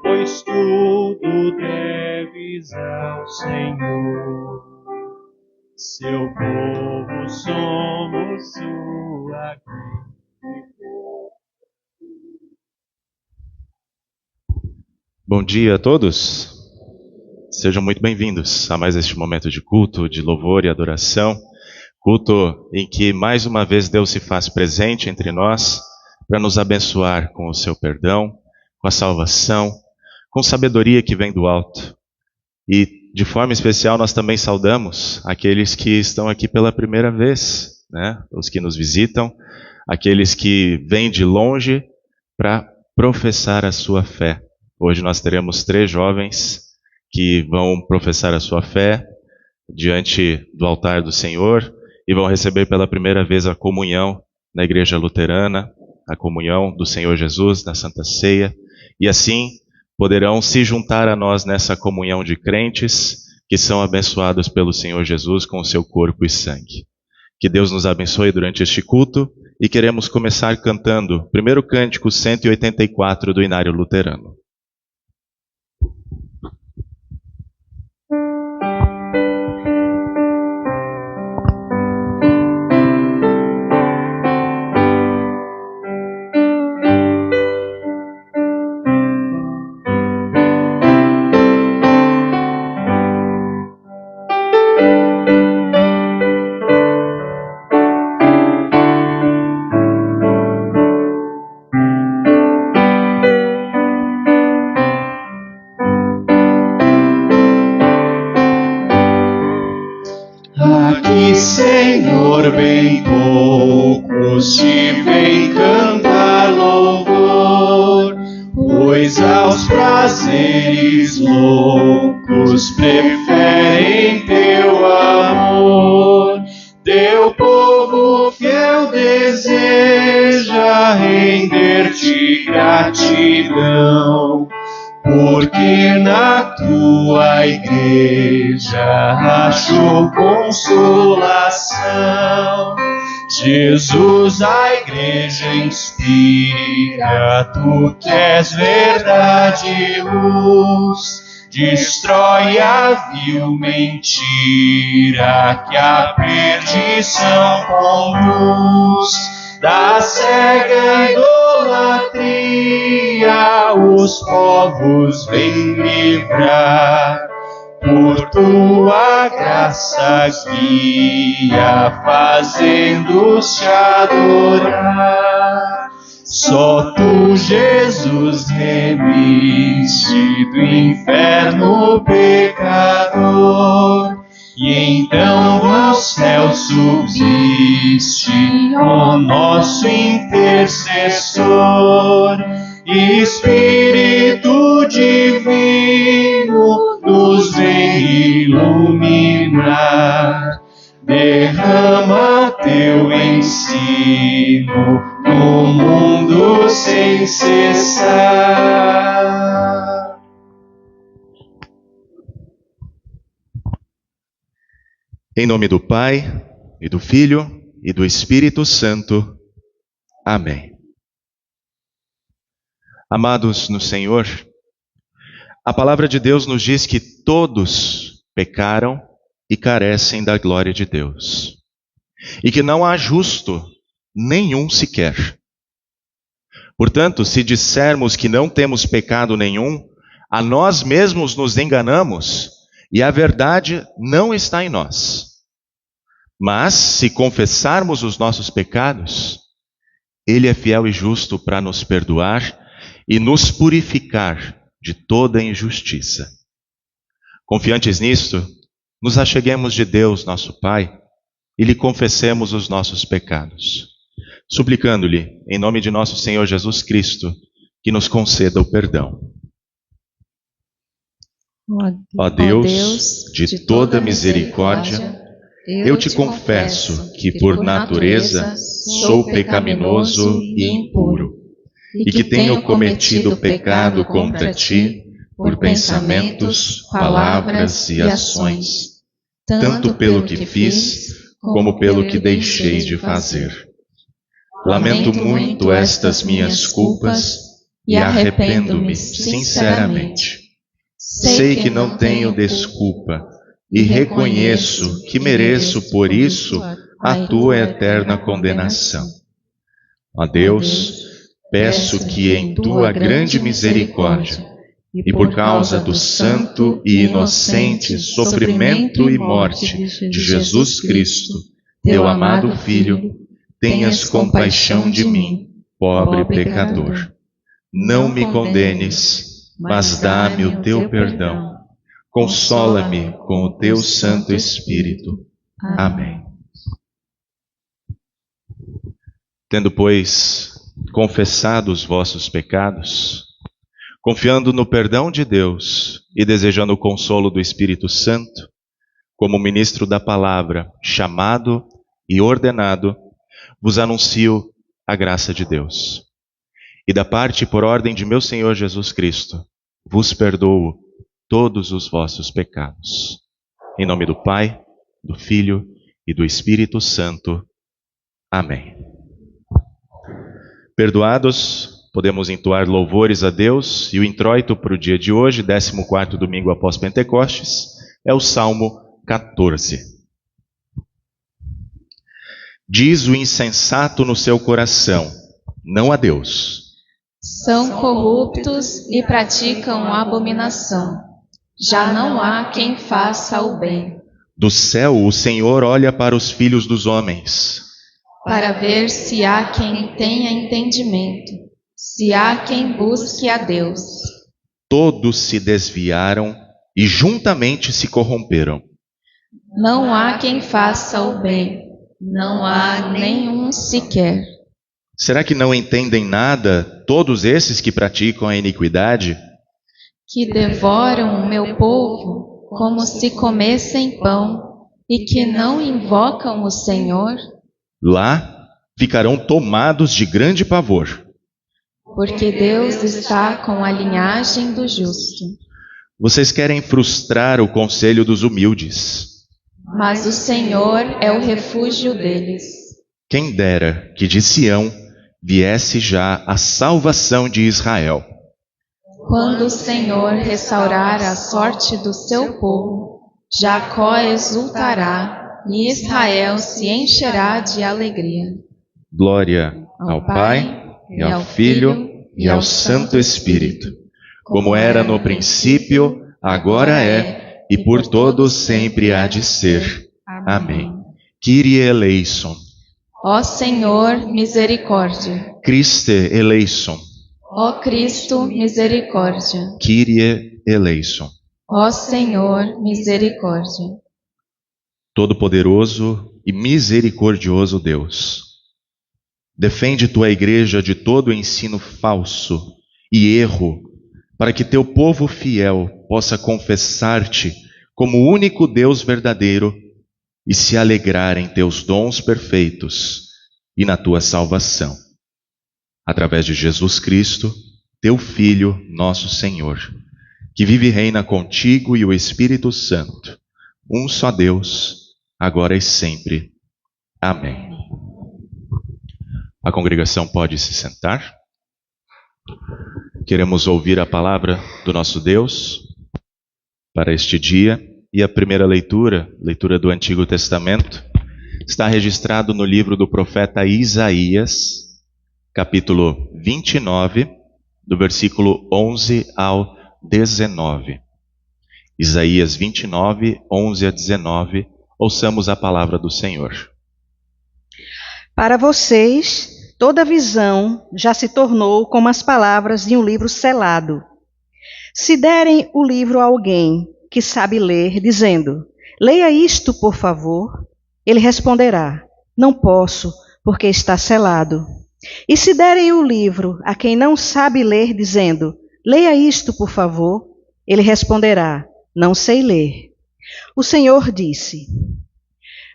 Pois tudo deves ao Senhor. Seu povo somos sua grande. Bom dia a todos. Sejam muito bem-vindos a mais este momento de culto, de louvor e adoração. Culto em que mais uma vez Deus se faz presente entre nós para nos abençoar com o seu perdão, com a salvação, com sabedoria que vem do alto. E de forma especial nós também saudamos aqueles que estão aqui pela primeira vez, né? Os que nos visitam, aqueles que vêm de longe para professar a sua fé. Hoje nós teremos 3 jovens que vão professar a sua fé diante do altar do Senhor e vão receber pela primeira vez a comunhão na Igreja Luterana, a comunhão do Senhor Jesus na Santa Ceia, e assim poderão se juntar a nós nessa comunhão de crentes que são abençoados pelo Senhor Jesus com o seu corpo e sangue. Que Deus nos abençoe durante este culto e queremos começar cantando o primeiro cântico 184 do Inário Luterano. Senhor, bem poucos te vem cantar louvor, pois aos prazeres loucos preferem teu amor. Teu povo fiel deseja render-te gratidão, porque na tua igreja achou consolação. Jesus, a igreja inspira, tu que és verdade e luz. Destrói a vil mentira que a perdição conduz. Da cega idolatria os povos vêm livrar. Por tua graça guia, fazendo-os te adorar. Só tu, Jesus, remiste do inferno o pecador. E então do céu subsiste o nosso intercessor. Espírito divino, nos vem iluminar. Derrama teu ensino no mundo sem cessar. Em nome do Pai, e do Filho, e do Espírito Santo. Amém. Amados no Senhor, a palavra de Deus nos diz que todos pecaram e carecem da glória de Deus, e que não há justo nenhum sequer. Portanto, se dissermos que não temos pecado nenhum, a nós mesmos nos enganamos e a verdade não está em nós. Mas, se confessarmos os nossos pecados, Ele é fiel e justo para nos perdoar e nos purificar de toda injustiça. Confiantes nisto, nos acheguemos de Deus, nosso Pai, e lhe confessemos os nossos pecados, suplicando-lhe, em nome de nosso Senhor Jesus Cristo, que nos conceda o perdão. Ó Deus, de toda misericórdia, eu te confesso que por natureza sou pecaminoso e impuro, e que tenho cometido pecado contra ti por pensamentos, palavras e ações, tanto pelo que fiz como pelo que deixei de fazer. Lamento muito estas minhas culpas e arrependo-me sinceramente. Sei que não tenho desculpa e reconheço que mereço, por isso, a tua eterna condenação. Ó Deus, peço que em tua grande misericórdia e por causa do santo e inocente sofrimento e morte de Jesus Cristo, teu amado Filho, tenhas compaixão de mim, pobre pecador. Não me condenes, mas dá-me o teu perdão. Consola-me com o teu Santo Espírito. Amém. Tendo, pois, confessado os vossos pecados, confiando no perdão de Deus e desejando o consolo do Espírito Santo, como ministro da palavra, chamado e ordenado, vos anuncio a graça de Deus. E da parte e por ordem de meu Senhor Jesus Cristo, vos perdoo todos os vossos pecados. Em nome do Pai, do Filho e do Espírito Santo. Amém. Perdoados, podemos entoar louvores a Deus, e o introito para o dia de hoje, 14º domingo após Pentecostes, é o Salmo 14. Diz o insensato no seu coração, não a Deus. São corruptos e praticam abominação. Já não há quem faça o bem. Do céu o Senhor olha para os filhos dos homens, para ver se há quem tenha entendimento, se há quem busque a Deus. Todos se desviaram e juntamente se corromperam. Não há quem faça o bem, não há nenhum sequer. Será que não entendem nada todos esses que praticam a iniquidade? Que devoram o meu povo como se comessem pão e que não invocam o Senhor? Lá ficarão tomados de grande pavor. Porque Deus está com a linhagem do justo. Vocês querem frustrar o conselho dos humildes. Mas o Senhor é o refúgio deles. Quem dera que de Sião viesse já a salvação de Israel. Quando o Senhor restaurar a sorte do seu povo, Jacó exultará e Israel se encherá de alegria. Glória ao Pai, e ao Filho, e ao Santo Espírito, como era no princípio, agora é, e por todos sempre há de ser. Amém. Kyrie eleison. Ó Senhor, misericórdia. Christe eleison. Ó Cristo, misericórdia. Kyrie eleison. Ó Senhor, misericórdia. Todo-Poderoso e misericordioso Deus, defende tua igreja de todo ensino falso e erro, para que teu povo fiel possa confessar-te como o único Deus verdadeiro e se alegrar em teus dons perfeitos e na tua salvação. Através de Jesus Cristo, teu Filho, nosso Senhor, que vive e reina contigo e o Espírito Santo, um só Deus, agora e sempre. Amém. A congregação pode se sentar. Queremos ouvir a palavra do nosso Deus para este dia. E a primeira leitura do Antigo Testamento, está registrado no livro do profeta Isaías, capítulo 29, do versículo 11 ao 19. Isaías 29, 11 a 19, ouçamos a palavra do Senhor. Para vocês, toda visão já se tornou como as palavras de um livro selado. Se derem o livro a alguém que sabe ler, dizendo, leia isto, por favor, ele responderá, não posso, porque está selado. E se derem o livro a quem não sabe ler, dizendo, leia isto, por favor, ele responderá, não sei ler. O Senhor disse,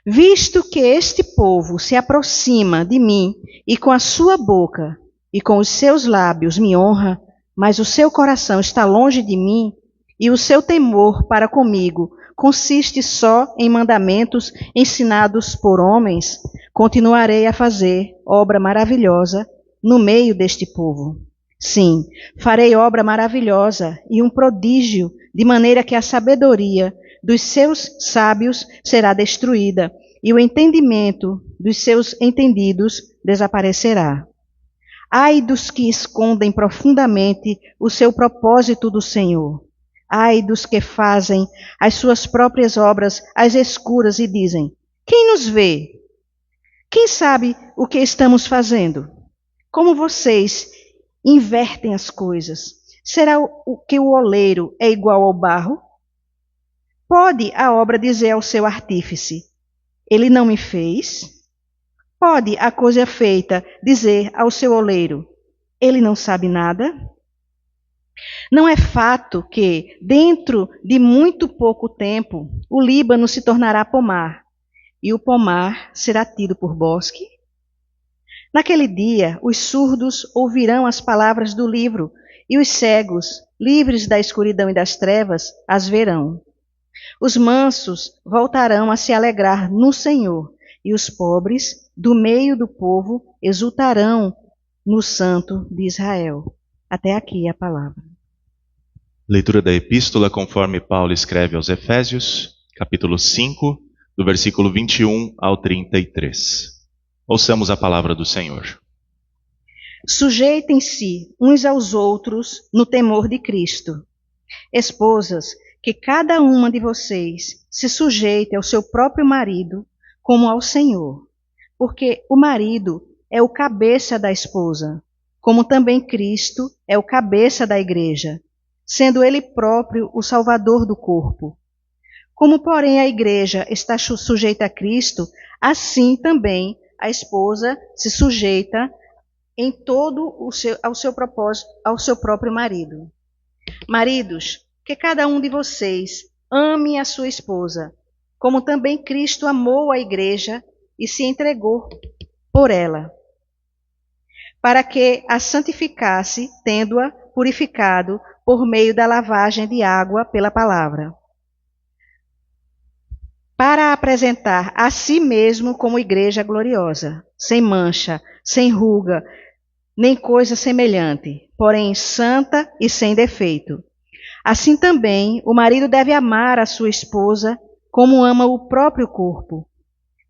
visto que este povo se aproxima de mim e com a sua boca e com os seus lábios me honra, mas o seu coração está longe de mim, e o seu temor para comigo consiste só em mandamentos ensinados por homens, continuarei a fazer obra maravilhosa no meio deste povo. Sim, farei obra maravilhosa e um prodígio, de maneira que a sabedoria dos seus sábios será destruída e o entendimento dos seus entendidos desaparecerá. Ai dos que escondem profundamente o seu propósito do Senhor. Ai dos que fazem as suas próprias obras às escuras e dizem: quem nos vê? Quem sabe o que estamos fazendo? Como vocês invertem as coisas. Será que o oleiro é igual ao barro? Pode a obra dizer ao seu artífice: ele não me fez? Pode a coisa feita dizer ao seu oleiro: ele não sabe nada? Não é fato que, dentro de muito pouco tempo, o Líbano se tornará pomar, e o pomar será tido por bosque? Naquele dia, os surdos ouvirão as palavras do livro, e os cegos, livres da escuridão e das trevas, as verão. Os mansos voltarão a se alegrar no Senhor, e os pobres, do meio do povo, exultarão no Santo de Israel. Até aqui a palavra. Leitura da Epístola conforme Paulo escreve aos Efésios, capítulo 5, do versículo 21 ao 33. Ouçamos a palavra do Senhor. Sujeitem-se uns aos outros no temor de Cristo. Esposas, que cada uma de vocês se sujeite ao seu próprio marido, como ao Senhor. Porque o marido é o cabeça da esposa, como também Cristo é o cabeça da igreja, sendo ele próprio o salvador do corpo. Como, porém, a igreja está sujeita a Cristo, assim também a esposa se sujeita em todo ao seu próprio marido. Maridos, que cada um de vocês ame a sua esposa, como também Cristo amou a igreja e se entregou por ela, para que a santificasse, tendo-a purificado por meio da lavagem de água pela palavra, para apresentar a si mesmo como igreja gloriosa, sem mancha, sem ruga, nem coisa semelhante, porém santa e sem defeito. Assim também o marido deve amar a sua esposa como ama o próprio corpo.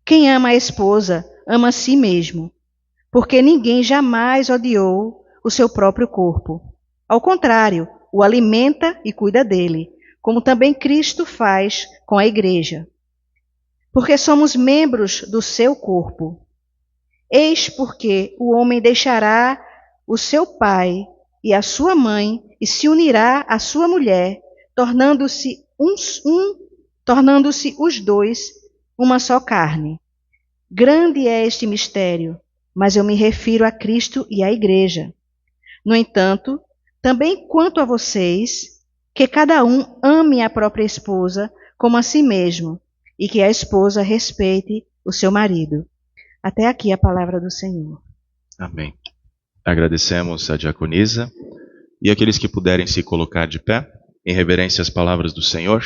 Quem ama a esposa, ama a si mesmo, porque ninguém jamais odiou o seu próprio corpo. Ao contrário, o alimenta e cuida dele, como também Cristo faz com a igreja. Porque somos membros do seu corpo. Eis porque o homem deixará o seu pai e a sua mãe e se unirá à sua mulher, tornando-se os dois uma só carne. Grande é este mistério, mas eu me refiro a Cristo e à igreja. No entanto, também quanto a vocês, que cada um ame a própria esposa como a si mesmo, e que a esposa respeite o seu marido. Até aqui a palavra do Senhor. Amém. Agradecemos a diaconisa e aqueles que puderem se colocar de pé, em reverência às palavras do Senhor,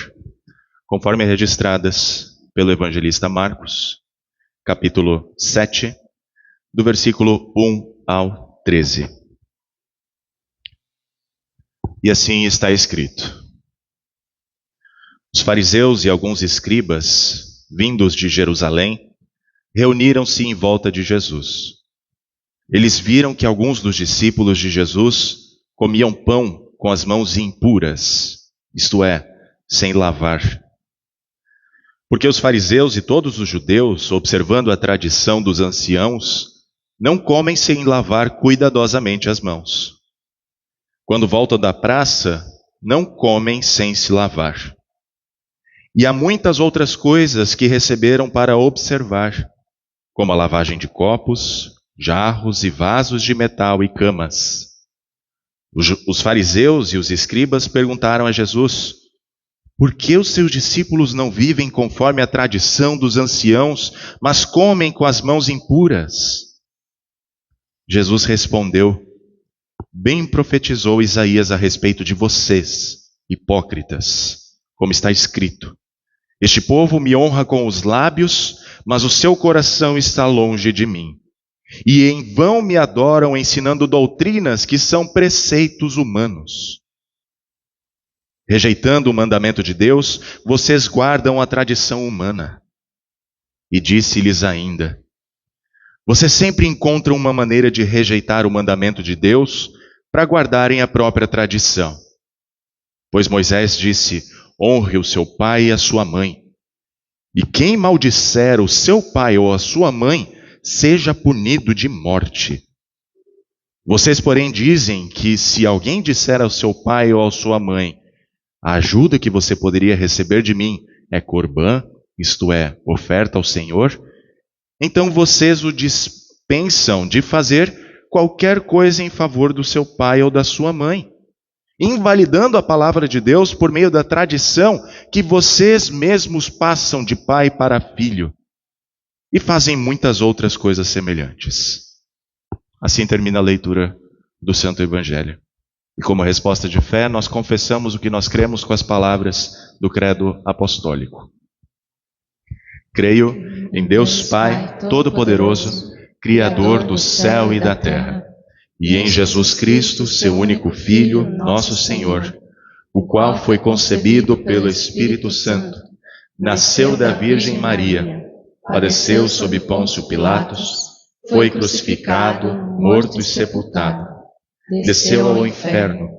conforme registradas pelo evangelista Marcos, capítulo 7, do versículo 1 ao 13. E assim está escrito: Os fariseus e alguns escribas, vindos de Jerusalém, reuniram-se em volta de Jesus. Eles viram que alguns dos discípulos de Jesus comiam pão com as mãos impuras, isto é, sem lavar. Porque os fariseus e todos os judeus, observando a tradição dos anciãos, não comem sem lavar cuidadosamente as mãos. Quando voltam da praça, não comem sem se lavar. E há muitas outras coisas que receberam para observar, como a lavagem de copos, jarros e vasos de metal e camas. Os fariseus e os escribas perguntaram a Jesus: por que os seus discípulos não vivem conforme a tradição dos anciãos, mas comem com as mãos impuras? Jesus respondeu: bem profetizou Isaías a respeito de vocês, hipócritas, como está escrito: este povo me honra com os lábios, mas o seu coração está longe de mim. E em vão me adoram ensinando doutrinas que são preceitos humanos. Rejeitando o mandamento de Deus, vocês guardam a tradição humana. E disse-lhes ainda: vocês sempre encontram uma maneira de rejeitar o mandamento de Deus para guardarem a própria tradição. Pois Moisés disse: honre o seu pai e a sua mãe. E quem maldisser o seu pai ou a sua mãe, seja punido de morte. Vocês, porém, dizem que se alguém disser ao seu pai ou à sua mãe: a ajuda que você poderia receber de mim é corbã, isto é, oferta ao Senhor, então vocês o dispensam de fazer qualquer coisa em favor do seu pai ou da sua mãe, invalidando a palavra de Deus por meio da tradição que vocês mesmos passam de pai para filho, e fazem muitas outras coisas semelhantes. Assim termina a leitura do Santo Evangelho. E como resposta de fé, nós confessamos o que nós cremos com as palavras do credo apostólico. Creio em Deus Pai Todo-Poderoso, Criador do céu e da terra, e em Jesus Cristo, seu único Filho, nosso Senhor, o qual foi concebido pelo Espírito Santo, nasceu da Virgem Maria, padeceu sob Pôncio Pilatos, foi crucificado, morto e sepultado. Desceu ao inferno.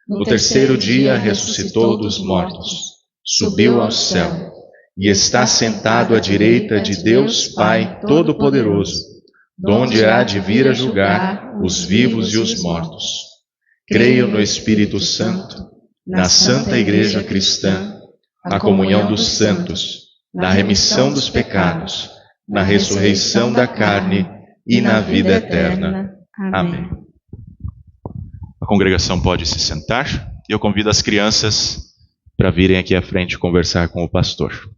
No terceiro dia ressuscitou dos mortos. Subiu ao céu. E está sentado à direita de Deus Pai Todo-Poderoso, donde há de vir a julgar os vivos e os mortos. Creio no Espírito Santo, na Santa Igreja Cristã, na comunhão dos santos, na remissão dos pecados, na ressurreição da carne e na vida eterna. Amém. A congregação pode se sentar e eu convido as crianças para virem aqui à frente conversar com o pastor.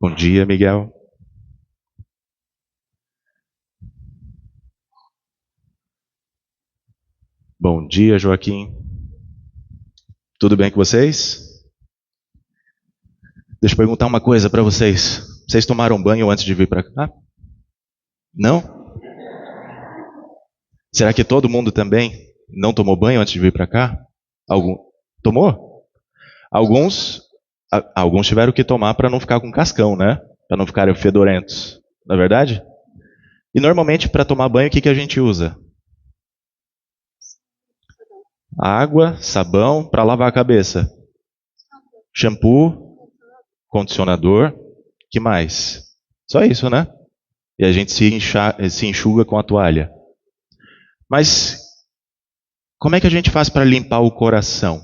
Bom dia, Miguel. Bom dia, Joaquim. Tudo bem com vocês? Deixa eu perguntar uma coisa para vocês. Vocês tomaram banho antes de vir para cá? Não? Será que todo mundo também não tomou banho antes de vir para cá? Tomou? Alguns tiveram que tomar para não ficar com cascão, né? Para não ficarem fedorentos. Não é verdade? E normalmente para tomar banho o que a gente usa? Água, sabão, para lavar a cabeça. Shampoo, condicionador, que mais? Só isso, né? E a gente se enxuga com a toalha. Mas como é que a gente faz para limpar o coração?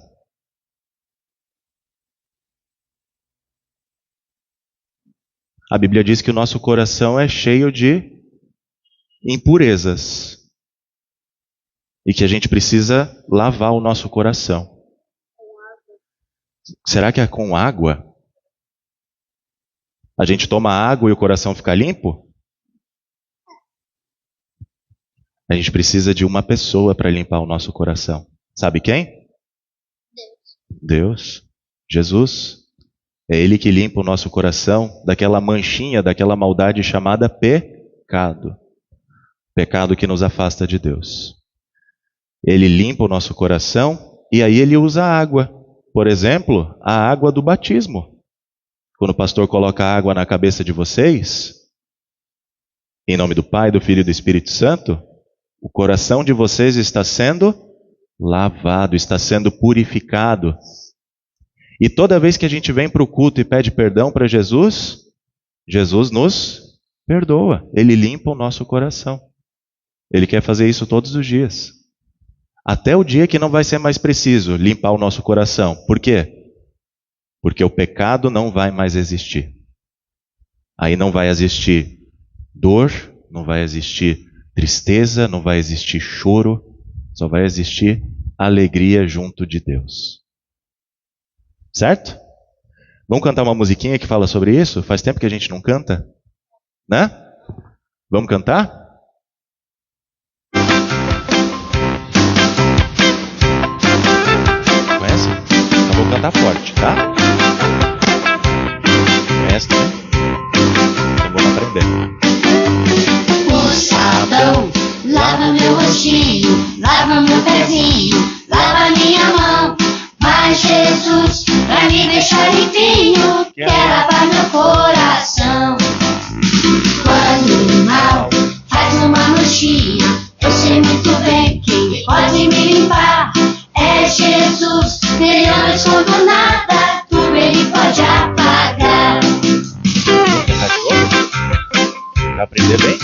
A Bíblia diz que o nosso coração é cheio de impurezas. E que a gente precisa lavar o nosso coração. Será que é com água? A gente toma água e o coração fica limpo? A gente precisa de uma pessoa para limpar o nosso coração. Sabe quem? Deus. Jesus. É Ele que limpa o nosso coração daquela manchinha, daquela maldade chamada pecado. Pecado que nos afasta de Deus. Ele limpa o nosso coração e aí Ele usa a água. Por exemplo, a água do batismo. Quando o pastor coloca água na cabeça de vocês, em nome do Pai, do Filho e do Espírito Santo, o coração de vocês está sendo lavado, está sendo purificado. E toda vez que a gente vem para o culto e pede perdão para Jesus, Jesus nos perdoa. Ele limpa o nosso coração. Ele quer fazer isso todos os dias. Até o dia que não vai ser mais preciso limpar o nosso coração. Por quê? Porque o pecado não vai mais existir. Aí não vai existir dor, não vai existir tristeza, não vai existir choro, só vai existir alegria junto de Deus. Certo? Vamos cantar uma musiquinha que fala sobre isso? Faz tempo que a gente não canta, né? Vamos cantar? Conhece? Eu vou cantar forte, tá? Conhece, né? Então vamos aprender. rostinho, lava meu pezinho, lava minha mão. Mas Jesus, pra me deixar limpinho, quer lavar meu coração. Quando o mal faz uma manchinha, eu sei muito bem quem pode me limpar. É Jesus, nele eu não escondo nada, tudo ele pode apagar. Vai aprender bem?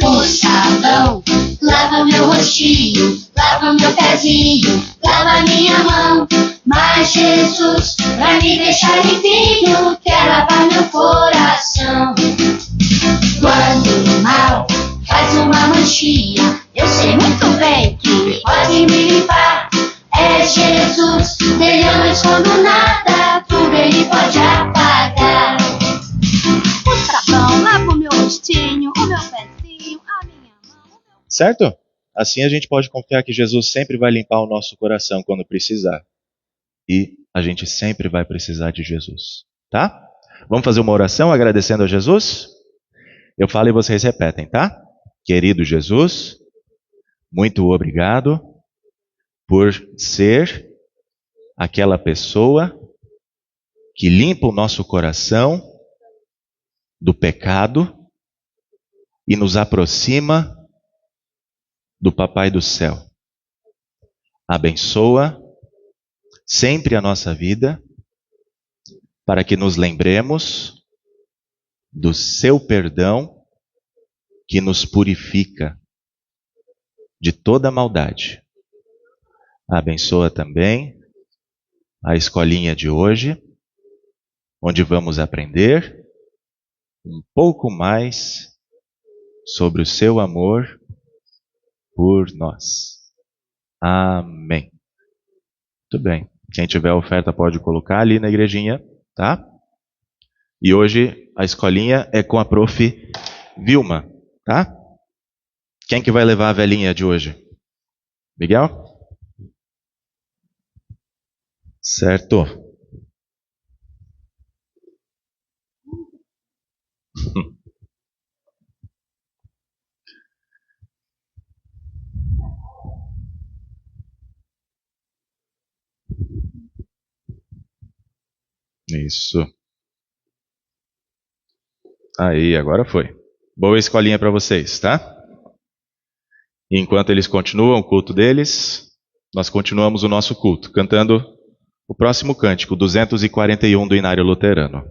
O sabão lava meu rostinho, lava meu pezinho, lava minha mão. Mas Jesus, pra me deixar limpinho, quer lavar meu coração. Quando o mal faz uma manchinha, eu sei muito bem que pode me limpar. É Jesus, nele eu não escondo nada, tudo ele pode apagar. O sabão lava o meu rostinho, o meu pezinho, a minha mão. Certo? Assim a gente pode confiar que Jesus sempre vai limpar o nosso coração quando precisar. E a gente sempre vai precisar de Jesus, tá? Vamos fazer uma oração agradecendo a Jesus? Eu falo e vocês repetem, tá? Querido Jesus, muito obrigado por ser aquela pessoa que limpa o nosso coração do pecado e nos aproxima do Papai do Céu. Abençoa sempre a nossa vida, para que nos lembremos do seu perdão que nos purifica de toda maldade. Abençoa também a escolinha de hoje, onde vamos aprender um pouco mais sobre o seu amor por nós. Amém. Muito bem. Quem tiver oferta pode colocar ali na igrejinha, tá? E hoje a escolinha é com a prof. Vilma, tá? Quem que vai levar a velhinha de hoje? Miguel? Certo. Isso. Aí, agora foi. Boa escolinha para vocês, tá? E enquanto eles continuam o culto deles, nós continuamos o nosso culto, cantando o próximo cântico, 241 do Inário Luterano.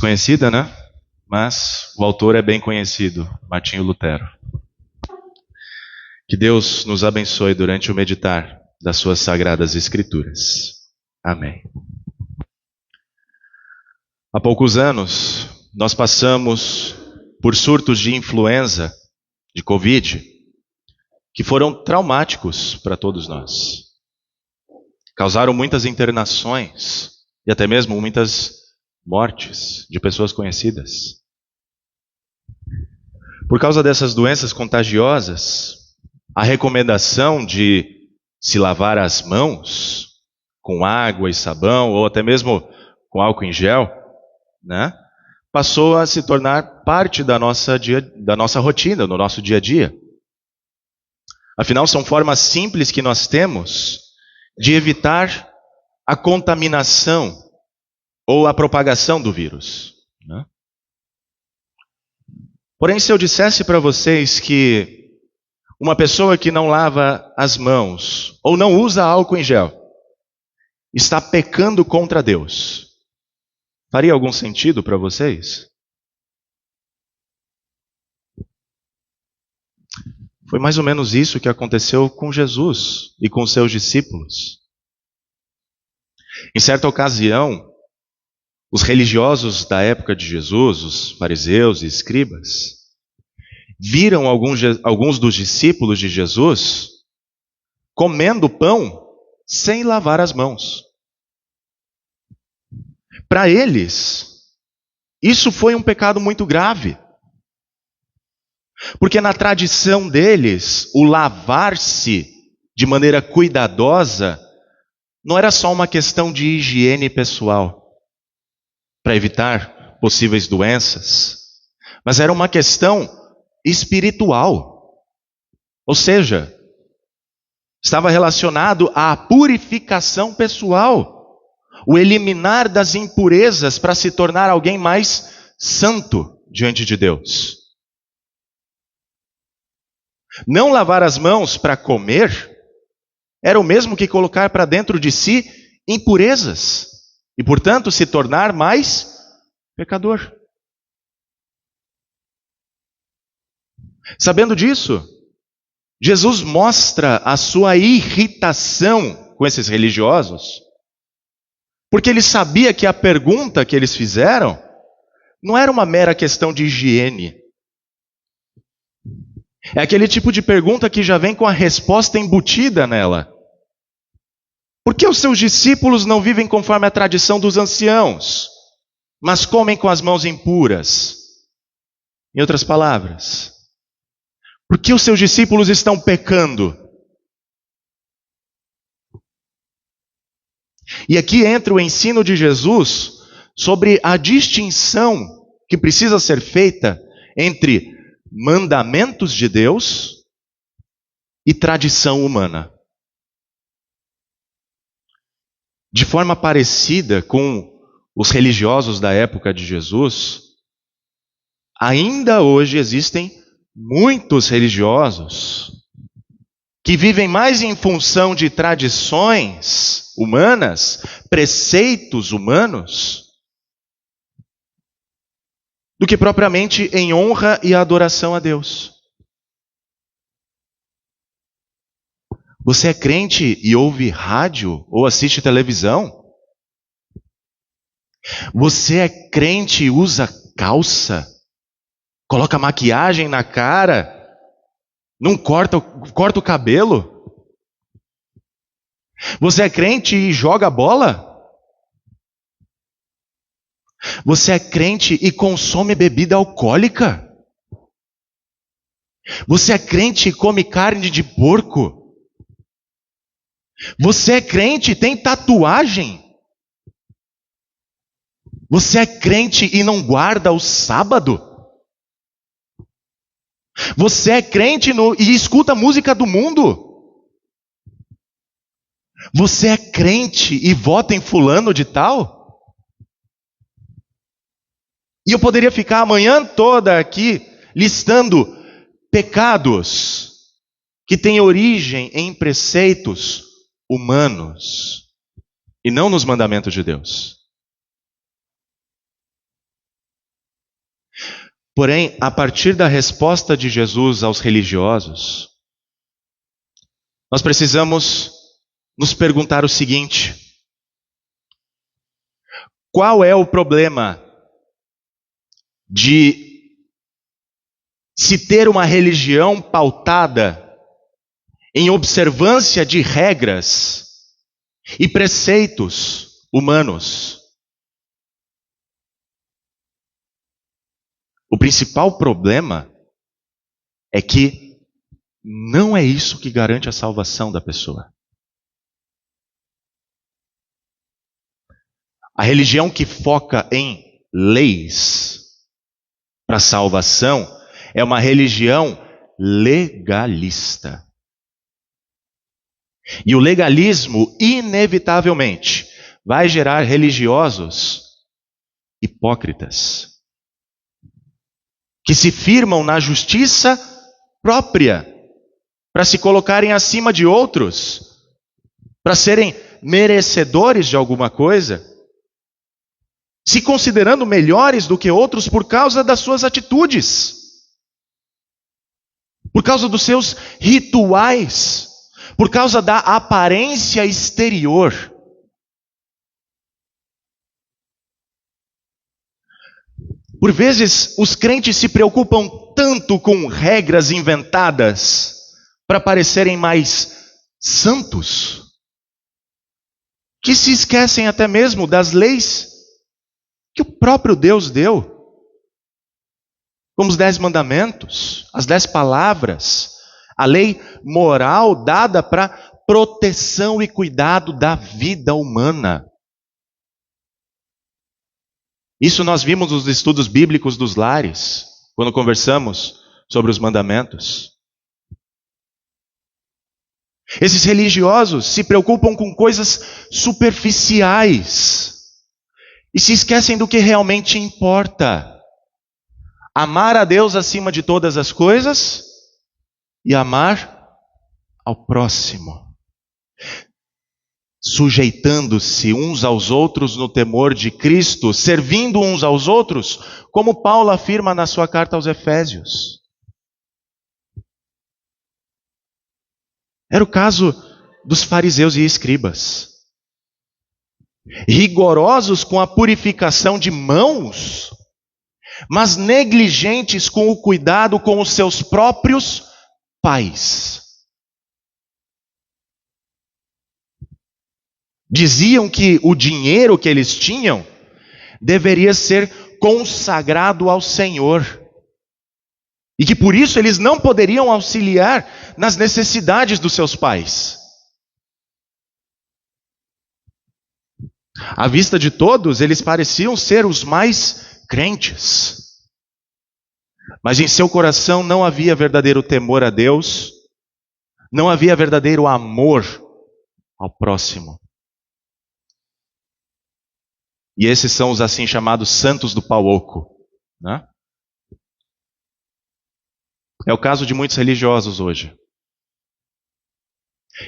desconhecida, né? Mas o autor é bem conhecido, Martinho Lutero. Que Deus nos abençoe durante o meditar das suas sagradas escrituras. Amém. Há poucos anos, nós passamos por surtos de influenza, de Covid, que foram traumáticos para todos nós. Causaram muitas internações e até mesmo muitas mortes de pessoas conhecidas. Por causa dessas doenças contagiosas, a recomendação de se lavar as mãos com água e sabão, ou até mesmo com álcool em gel, né, passou a se tornar parte da nossa rotina, do nosso dia a dia. Afinal, são formas simples que nós temos de evitar a contaminação ou a propagação do vírus, né? Porém, se eu dissesse para vocês que uma pessoa que não lava as mãos ou não usa álcool em gel está pecando contra Deus, faria algum sentido para vocês? Foi mais ou menos isso que aconteceu com Jesus e com seus discípulos. Em certa ocasião, os religiosos da época de Jesus, os fariseus e escribas, viram alguns dos discípulos de Jesus comendo pão sem lavar as mãos. Para eles, isso foi um pecado muito grave. Porque na tradição deles, o lavar-se de maneira cuidadosa não era só uma questão de higiene pessoal, para evitar possíveis doenças, mas era uma questão espiritual. Ou seja, estava relacionado à purificação pessoal, o eliminar das impurezas para se tornar alguém mais santo diante de Deus. Não lavar as mãos para comer era o mesmo que colocar para dentro de si impurezas e, portanto, se tornar mais pecador. Sabendo disso, Jesus mostra a sua irritação com esses religiosos, porque ele sabia que a pergunta que eles fizeram não era uma mera questão de higiene. É aquele tipo de pergunta que já vem com a resposta embutida nela. Por que os seus discípulos não vivem conforme a tradição dos anciãos, mas comem com as mãos impuras? Em outras palavras, por que os seus discípulos estão pecando? E aqui entra o ensino de Jesus sobre a distinção que precisa ser feita entre mandamentos de Deus e tradição humana. De forma parecida com os religiosos da época de Jesus, ainda hoje existem muitos religiosos que vivem mais em função de tradições humanas, preceitos humanos, do que propriamente em honra e adoração a Deus. Você é crente e ouve rádio ou assiste televisão? Você é crente e usa calça? Coloca maquiagem na cara? Não corta o cabelo? Você é crente e joga bola? Você é crente e consome bebida alcoólica? Você é crente e come carne de porco? Você é crente e tem tatuagem? Você é crente e não guarda o sábado? Você é crente e escuta música do mundo? Você é crente e vota em fulano de tal? E eu poderia ficar a manhã toda aqui listando pecados que têm origem em preceitos humanos e não nos mandamentos de Deus. Porém, a partir da resposta de Jesus aos religiosos, nós precisamos nos perguntar o seguinte: qual é o problema de se ter uma religião pautada em observância de regras e preceitos humanos? O principal problema é que não é isso que garante a salvação da pessoa. A religião que foca em leis para salvação é uma religião legalista. E o legalismo, inevitavelmente, vai gerar religiosos hipócritas, que se firmam na justiça própria, para se colocarem acima de outros, para serem merecedores de alguma coisa, se considerando melhores do que outros por causa das suas atitudes, por causa dos seus rituais, por causa da aparência exterior. Por vezes, os crentes se preocupam tanto com regras inventadas para parecerem mais santos, que se esquecem até mesmo das leis que o próprio Deus deu, como os 10 mandamentos, as 10 palavras, a lei moral dada para proteção e cuidado da vida humana. Isso nós vimos nos estudos bíblicos dos lares, quando conversamos sobre os mandamentos. Esses religiosos se preocupam com coisas superficiais e se esquecem do que realmente importa: amar a Deus acima de todas as coisas e amar ao próximo, sujeitando-se uns aos outros no temor de Cristo, servindo uns aos outros, como Paulo afirma na sua carta aos Efésios. Era o caso dos fariseus e escribas, rigorosos com a purificação de mãos, mas negligentes com o cuidado com os seus próprios pais. Diziam que o dinheiro que eles tinham deveria ser consagrado ao Senhor, e que por isso eles não poderiam auxiliar nas necessidades dos seus pais. À vista de todos, eles pareciam ser os mais crentes, mas em seu coração não havia verdadeiro temor a Deus, não havia verdadeiro amor ao próximo. E esses são os assim chamados santos do pau oco, né? É o caso de muitos religiosos hoje,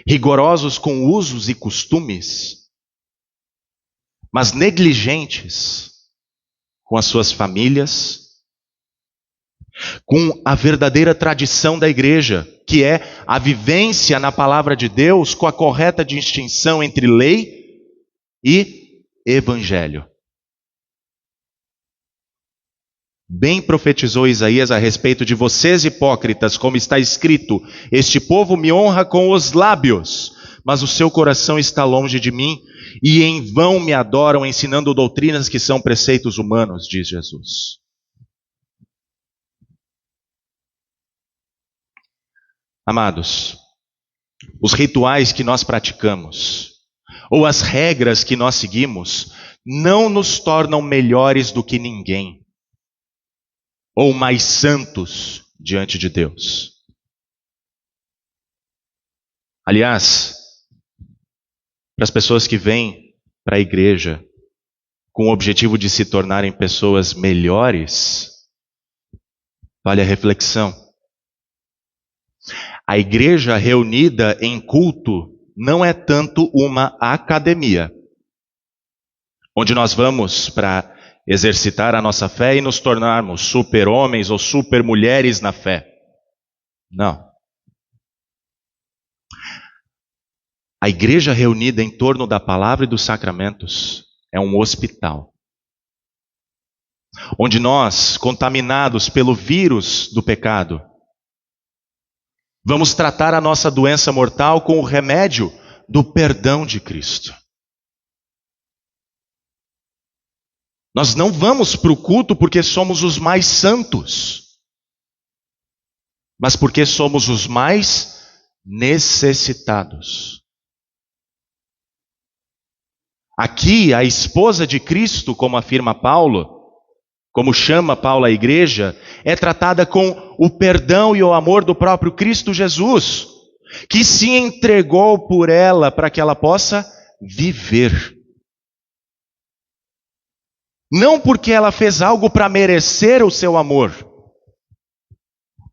rigorosos com usos e costumes, mas negligentes com as suas famílias, com a verdadeira tradição da igreja, que é a vivência na palavra de Deus com a correta distinção entre lei e evangelho. Bem profetizou Isaías a respeito de vocês hipócritas, como está escrito: este povo me honra com os lábios, mas o seu coração está longe de mim, e em vão me adoram, ensinando doutrinas que são preceitos humanos, diz Jesus. Amados, os rituais que nós praticamos, ou as regras que nós seguimos, não nos tornam melhores do que ninguém, ou mais santos diante de Deus. Aliás, para as pessoas que vêm para a igreja com o objetivo de se tornarem pessoas melhores, vale a reflexão. A igreja reunida em culto não é tanto uma academia, onde nós vamos para exercitar a nossa fé e nos tornarmos super-homens ou super-mulheres na fé. Não. A igreja reunida em torno da palavra e dos sacramentos é um hospital, onde nós, contaminados pelo vírus do pecado, vamos tratar a nossa doença mortal com o remédio do perdão de Cristo. Nós não vamos para o culto porque somos os mais santos, mas porque somos os mais necessitados. Aqui, a esposa de Cristo, como afirma Paulo, como chama Paulo a igreja, é tratada com o perdão e o amor do próprio Cristo Jesus, que se entregou por ela para que ela possa viver. Não porque ela fez algo para merecer o seu amor,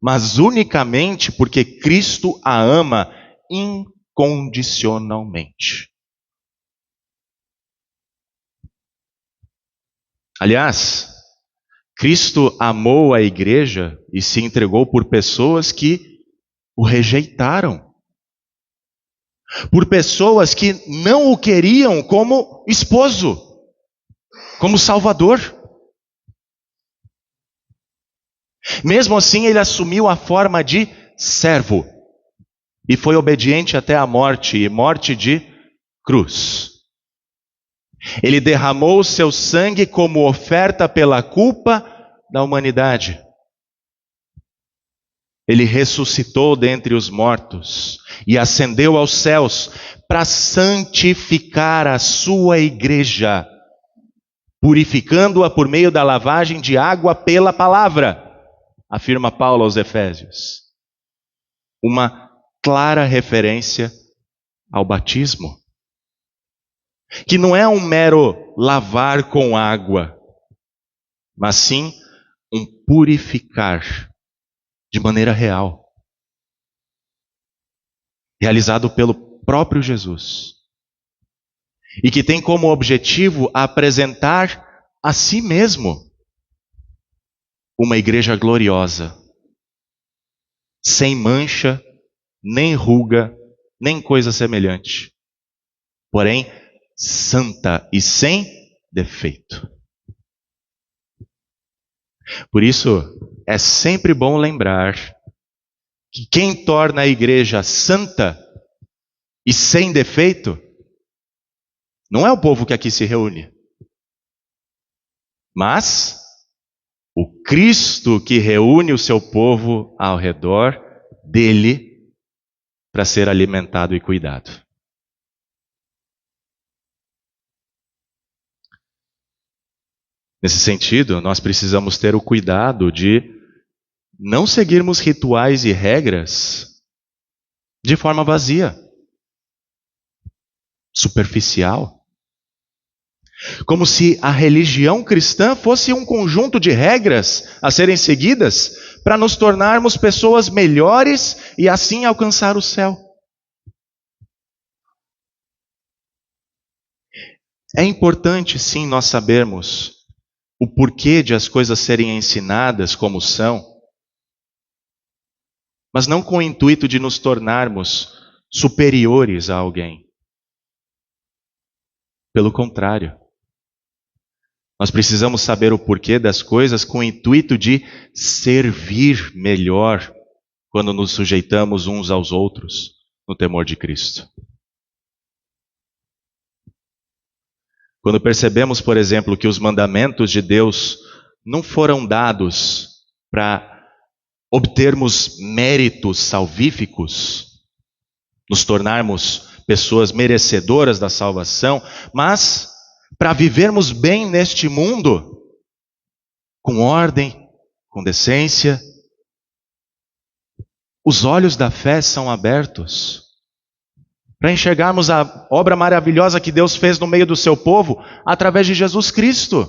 mas unicamente porque Cristo a ama incondicionalmente. Aliás, Cristo amou a igreja e se entregou por pessoas que o rejeitaram. Por pessoas que não o queriam como esposo, como Salvador. Mesmo assim, ele assumiu a forma de servo e foi obediente até a morte, e morte de cruz. Ele derramou o seu sangue como oferta pela culpa da humanidade. Ele ressuscitou dentre os mortos e ascendeu aos céus para santificar a sua igreja, purificando-a por meio da lavagem de água pela palavra, afirma Paulo aos Efésios. Uma clara referência ao batismo, que não é um mero lavar com água, mas sim um purificar de maneira real, realizado pelo próprio Jesus, e que tem como objetivo apresentar a si mesmo uma igreja gloriosa, sem mancha, nem ruga, nem coisa semelhante, porém santa e sem defeito. Por isso, é sempre bom lembrar que quem torna a igreja santa e sem defeito não é o povo que aqui se reúne, mas o Cristo que reúne o seu povo ao redor dele para ser alimentado e cuidado. Nesse sentido, nós precisamos ter o cuidado de não seguirmos rituais e regras de forma vazia, superficial. Como se a religião cristã fosse um conjunto de regras a serem seguidas para nos tornarmos pessoas melhores e assim alcançar o céu. É importante, sim, nós sabermos o porquê de as coisas serem ensinadas como são, mas não com o intuito de nos tornarmos superiores a alguém. Pelo contrário, nós precisamos saber o porquê das coisas com o intuito de servir melhor quando nos sujeitamos uns aos outros no temor de Cristo. Quando percebemos, por exemplo, que os mandamentos de Deus não foram dados para obtermos méritos salvíficos, nos tornarmos pessoas merecedoras da salvação, mas para vivermos bem neste mundo, com ordem, com decência, os olhos da fé são abertos para enxergarmos a obra maravilhosa que Deus fez no meio do seu povo através de Jesus Cristo,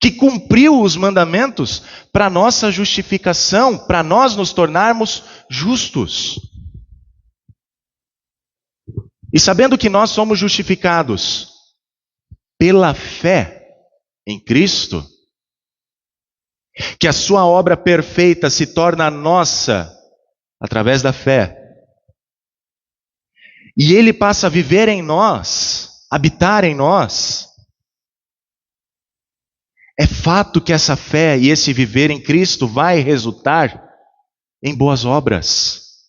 que cumpriu os mandamentos para nossa justificação, para nós nos tornarmos justos. E sabendo que nós somos justificados pela fé, em Cristo, que a sua obra perfeita se torna nossa através da fé, e Ele passa a viver em nós, habitar em nós, é fato que essa fé e esse viver em Cristo vai resultar em boas obras,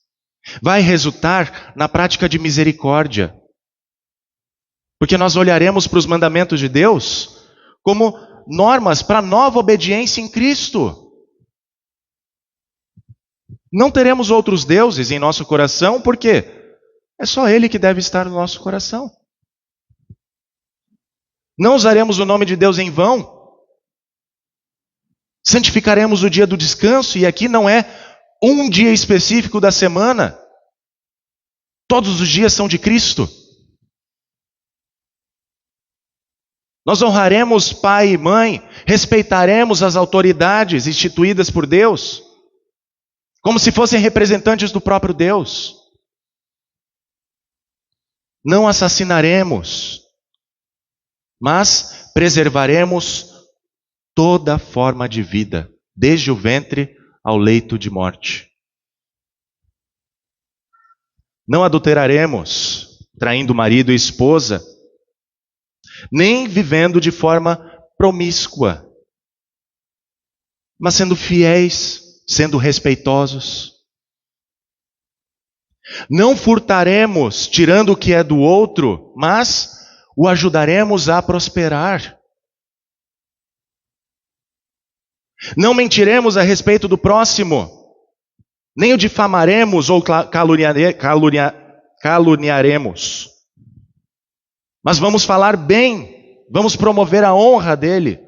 vai resultar na prática de misericórdia, porque nós olharemos para os mandamentos de Deus como normas para nova obediência em Cristo. Não teremos outros deuses em nosso coração, porque é só Ele que deve estar no nosso coração. Não usaremos o nome de Deus em vão. Santificaremos o dia do descanso, e aqui não é um dia específico da semana. Todos os dias são de Cristo. Nós honraremos pai e mãe, respeitaremos as autoridades instituídas por Deus, como se fossem representantes do próprio Deus. Não assassinaremos, mas preservaremos toda forma de vida, desde o ventre ao leito de morte. Não adulteraremos, traindo marido e esposa, nem vivendo de forma promíscua, mas sendo fiéis, sendo respeitosos. Não furtaremos, tirando o que é do outro, mas o ajudaremos a prosperar. Não mentiremos a respeito do próximo, nem o difamaremos ou caluniaremos. Mas vamos falar bem, vamos promover a honra dele.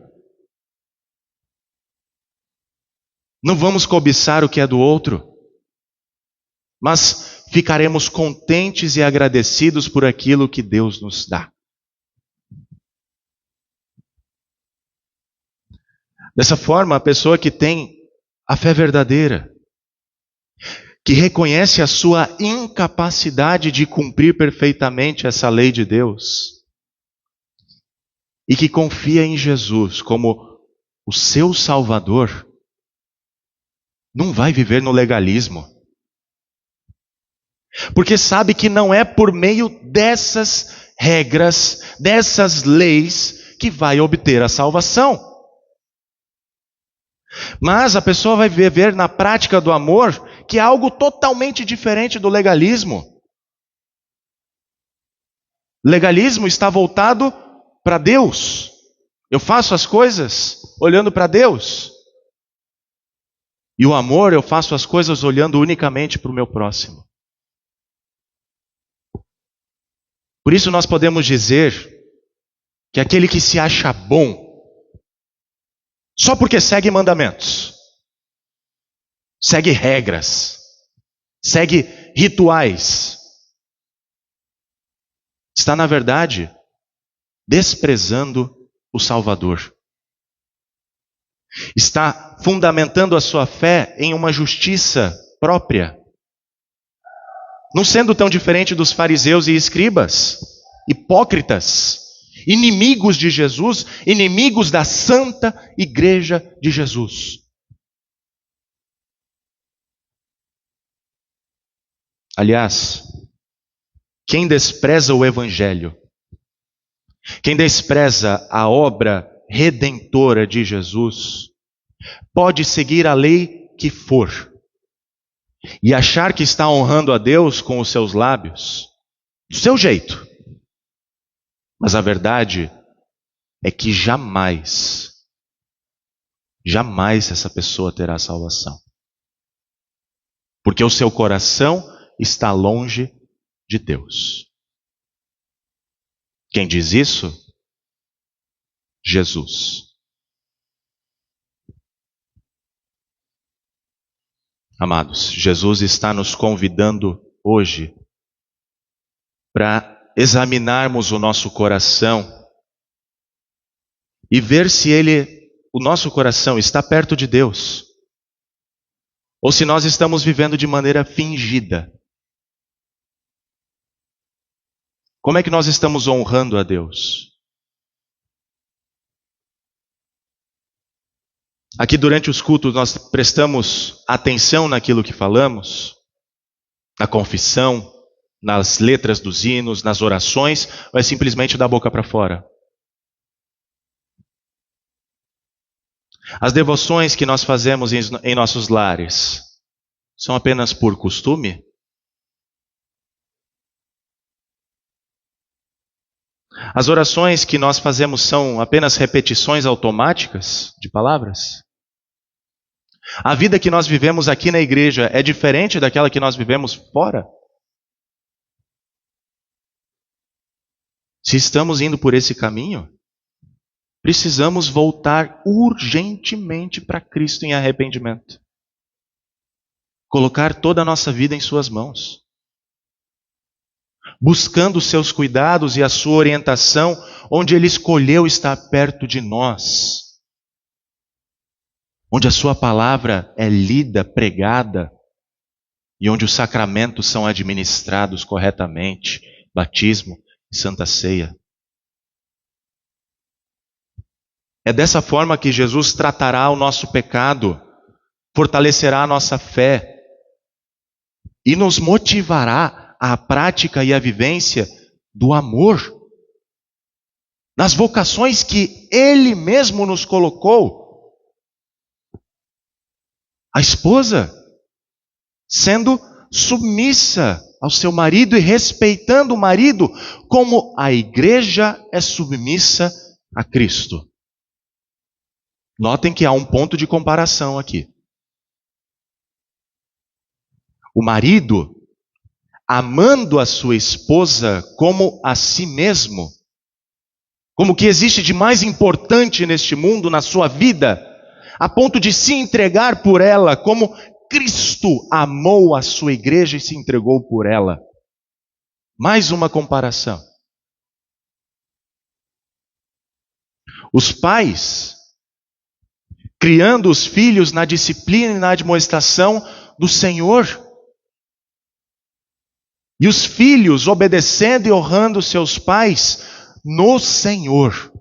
Não vamos cobiçar o que é do outro, mas ficaremos contentes e agradecidos por aquilo que Deus nos dá. Dessa forma, a pessoa que tem a fé verdadeira, que reconhece a sua incapacidade de cumprir perfeitamente essa lei de Deus, e que confia em Jesus como o seu Salvador, não vai viver no legalismo. Porque sabe que não é por meio dessas regras, dessas leis, que vai obter a salvação. Mas a pessoa vai viver na prática do amor, que é algo totalmente diferente do legalismo. Legalismo está voltado para Deus. Eu faço as coisas olhando para Deus. E o amor, eu faço as coisas olhando unicamente para o meu próximo. Por isso nós podemos dizer que aquele que se acha bom, só porque segue mandamentos, segue regras, segue rituais, está, na verdade, desprezando o Salvador. Está fundamentando a sua fé em uma justiça própria, não sendo tão diferente dos fariseus e escribas, hipócritas, inimigos de Jesus, inimigos da santa igreja de Jesus. Aliás, quem despreza o Evangelho, quem despreza a obra redentora de Jesus, pode seguir a lei que for e achar que está honrando a Deus com os seus lábios, do seu jeito. Mas a verdade é que jamais essa pessoa terá salvação. Porque o seu coração está longe de Deus. Quem diz isso? Jesus. Amados, Jesus está nos convidando hoje para examinarmos o nosso coração e ver se o nosso coração está perto de Deus, ou se nós estamos vivendo de maneira fingida. Como é que nós estamos honrando a Deus? Aqui durante os cultos nós prestamos atenção naquilo que falamos, na confissão, nas letras dos hinos, nas orações, ou é simplesmente da boca para fora? As devoções que nós fazemos em nossos lares são apenas por costume? As orações que nós fazemos são apenas repetições automáticas de palavras? A vida que nós vivemos aqui na igreja é diferente daquela que nós vivemos fora? Se estamos indo por esse caminho, precisamos voltar urgentemente para Cristo em arrependimento. Colocar toda a nossa vida em suas mãos. Buscando os seus cuidados e a sua orientação, onde Ele escolheu estar perto de nós. Onde a sua palavra é lida, pregada, e onde os sacramentos são administrados corretamente, batismo e santa ceia. É dessa forma que Jesus tratará o nosso pecado, fortalecerá a nossa fé e nos motivará à prática e à vivência do amor, nas vocações que Ele mesmo nos colocou. A esposa sendo submissa ao seu marido e respeitando o marido, como a igreja é submissa a Cristo. Notem que há um ponto de comparação aqui. O marido, amando a sua esposa como a si mesmo, como o que existe de mais importante neste mundo, na sua vida, a ponto de se entregar por ela, como Cristo amou a sua igreja e se entregou por ela. Mais uma comparação. Os pais, criando os filhos na disciplina e na admoestação do Senhor. E os filhos obedecendo e honrando seus pais no Senhor.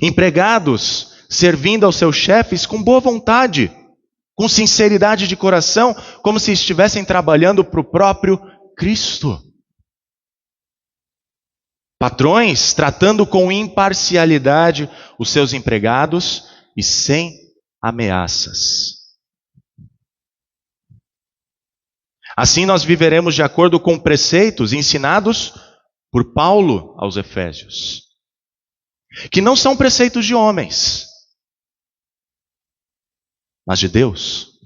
Empregados servindo aos seus chefes com boa vontade, com sinceridade de coração, como se estivessem trabalhando para o próprio Cristo. Patrões tratando com imparcialidade os seus empregados e sem ameaças. Assim nós viveremos de acordo com preceitos ensinados por Paulo aos Efésios, que não são preceitos de homens, mas de Deus.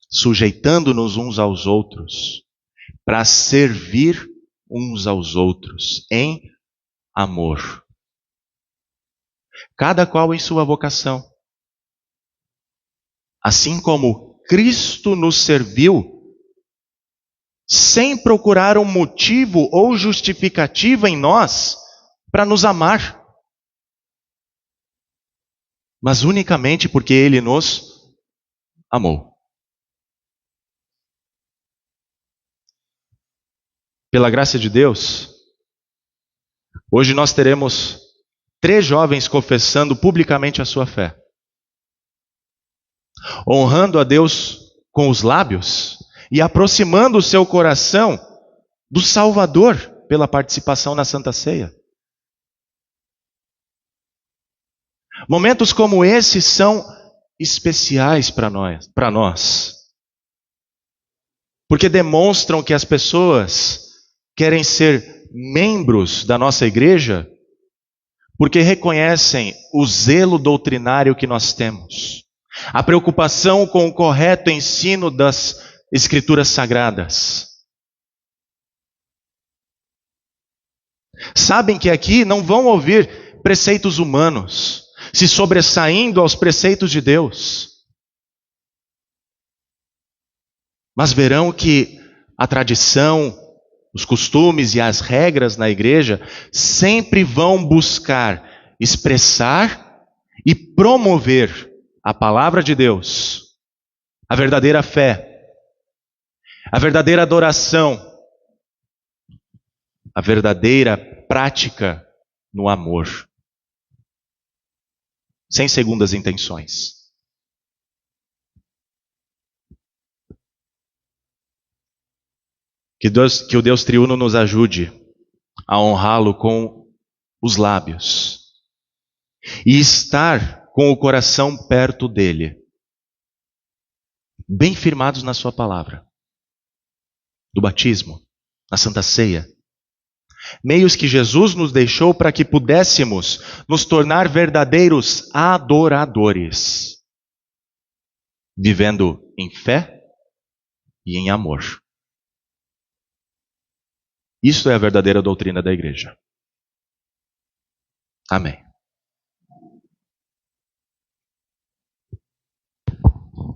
Sujeitando-nos uns aos outros, para servir uns aos outros em amor. Cada qual em sua vocação. Assim como Cristo nos serviu, sem procurar um motivo ou justificativa em nós para nos amar, mas unicamente porque Ele nos amou. Pela graça de Deus, hoje nós teremos 3 jovens confessando publicamente a sua fé. Honrando a Deus com os lábios e aproximando o seu coração do Salvador pela participação na Santa Ceia. Momentos como esse são especiais para nós. Porque demonstram que as pessoas querem ser membros da nossa igreja porque reconhecem o zelo doutrinário que nós temos, a preocupação com o correto ensino das Escrituras Sagradas. Sabem que aqui não vão ouvir preceitos humanos se sobressaindo aos preceitos de Deus, mas verão que a tradição, os costumes e as regras na igreja sempre vão buscar expressar e promover a palavra de Deus, a verdadeira fé, a verdadeira adoração, a verdadeira prática no amor, sem segundas intenções. Que o Deus triuno nos ajude a honrá-lo com os lábios e estar com o coração perto dele, bem firmados na sua palavra, do batismo, na Santa Ceia. Meios que Jesus nos deixou para que pudéssemos nos tornar verdadeiros adoradores, vivendo em fé e em amor. Isso é a verdadeira doutrina da igreja. Amém.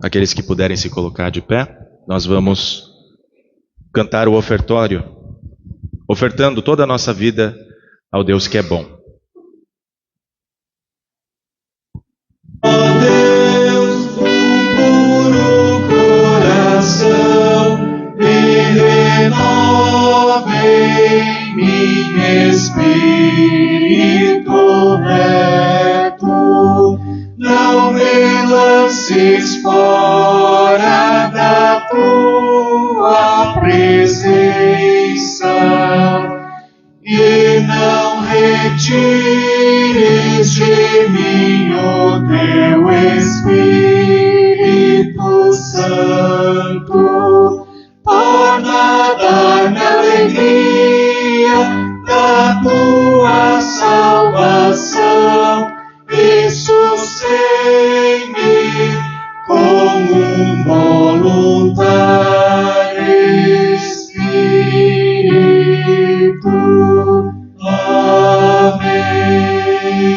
Aqueles que puderem se colocar de pé, nós vamos cantar o ofertório, ofertando toda a nossa vida ao Deus que é bom. Ó Deus, um puro coração, me renova em mim espírito reto, não me lances fora da tua presença e não retires de mim o teu Espírito Santo. Torna a dar-me alegria da tua salvação e sustém-me como um voluntário Espírito. Amém.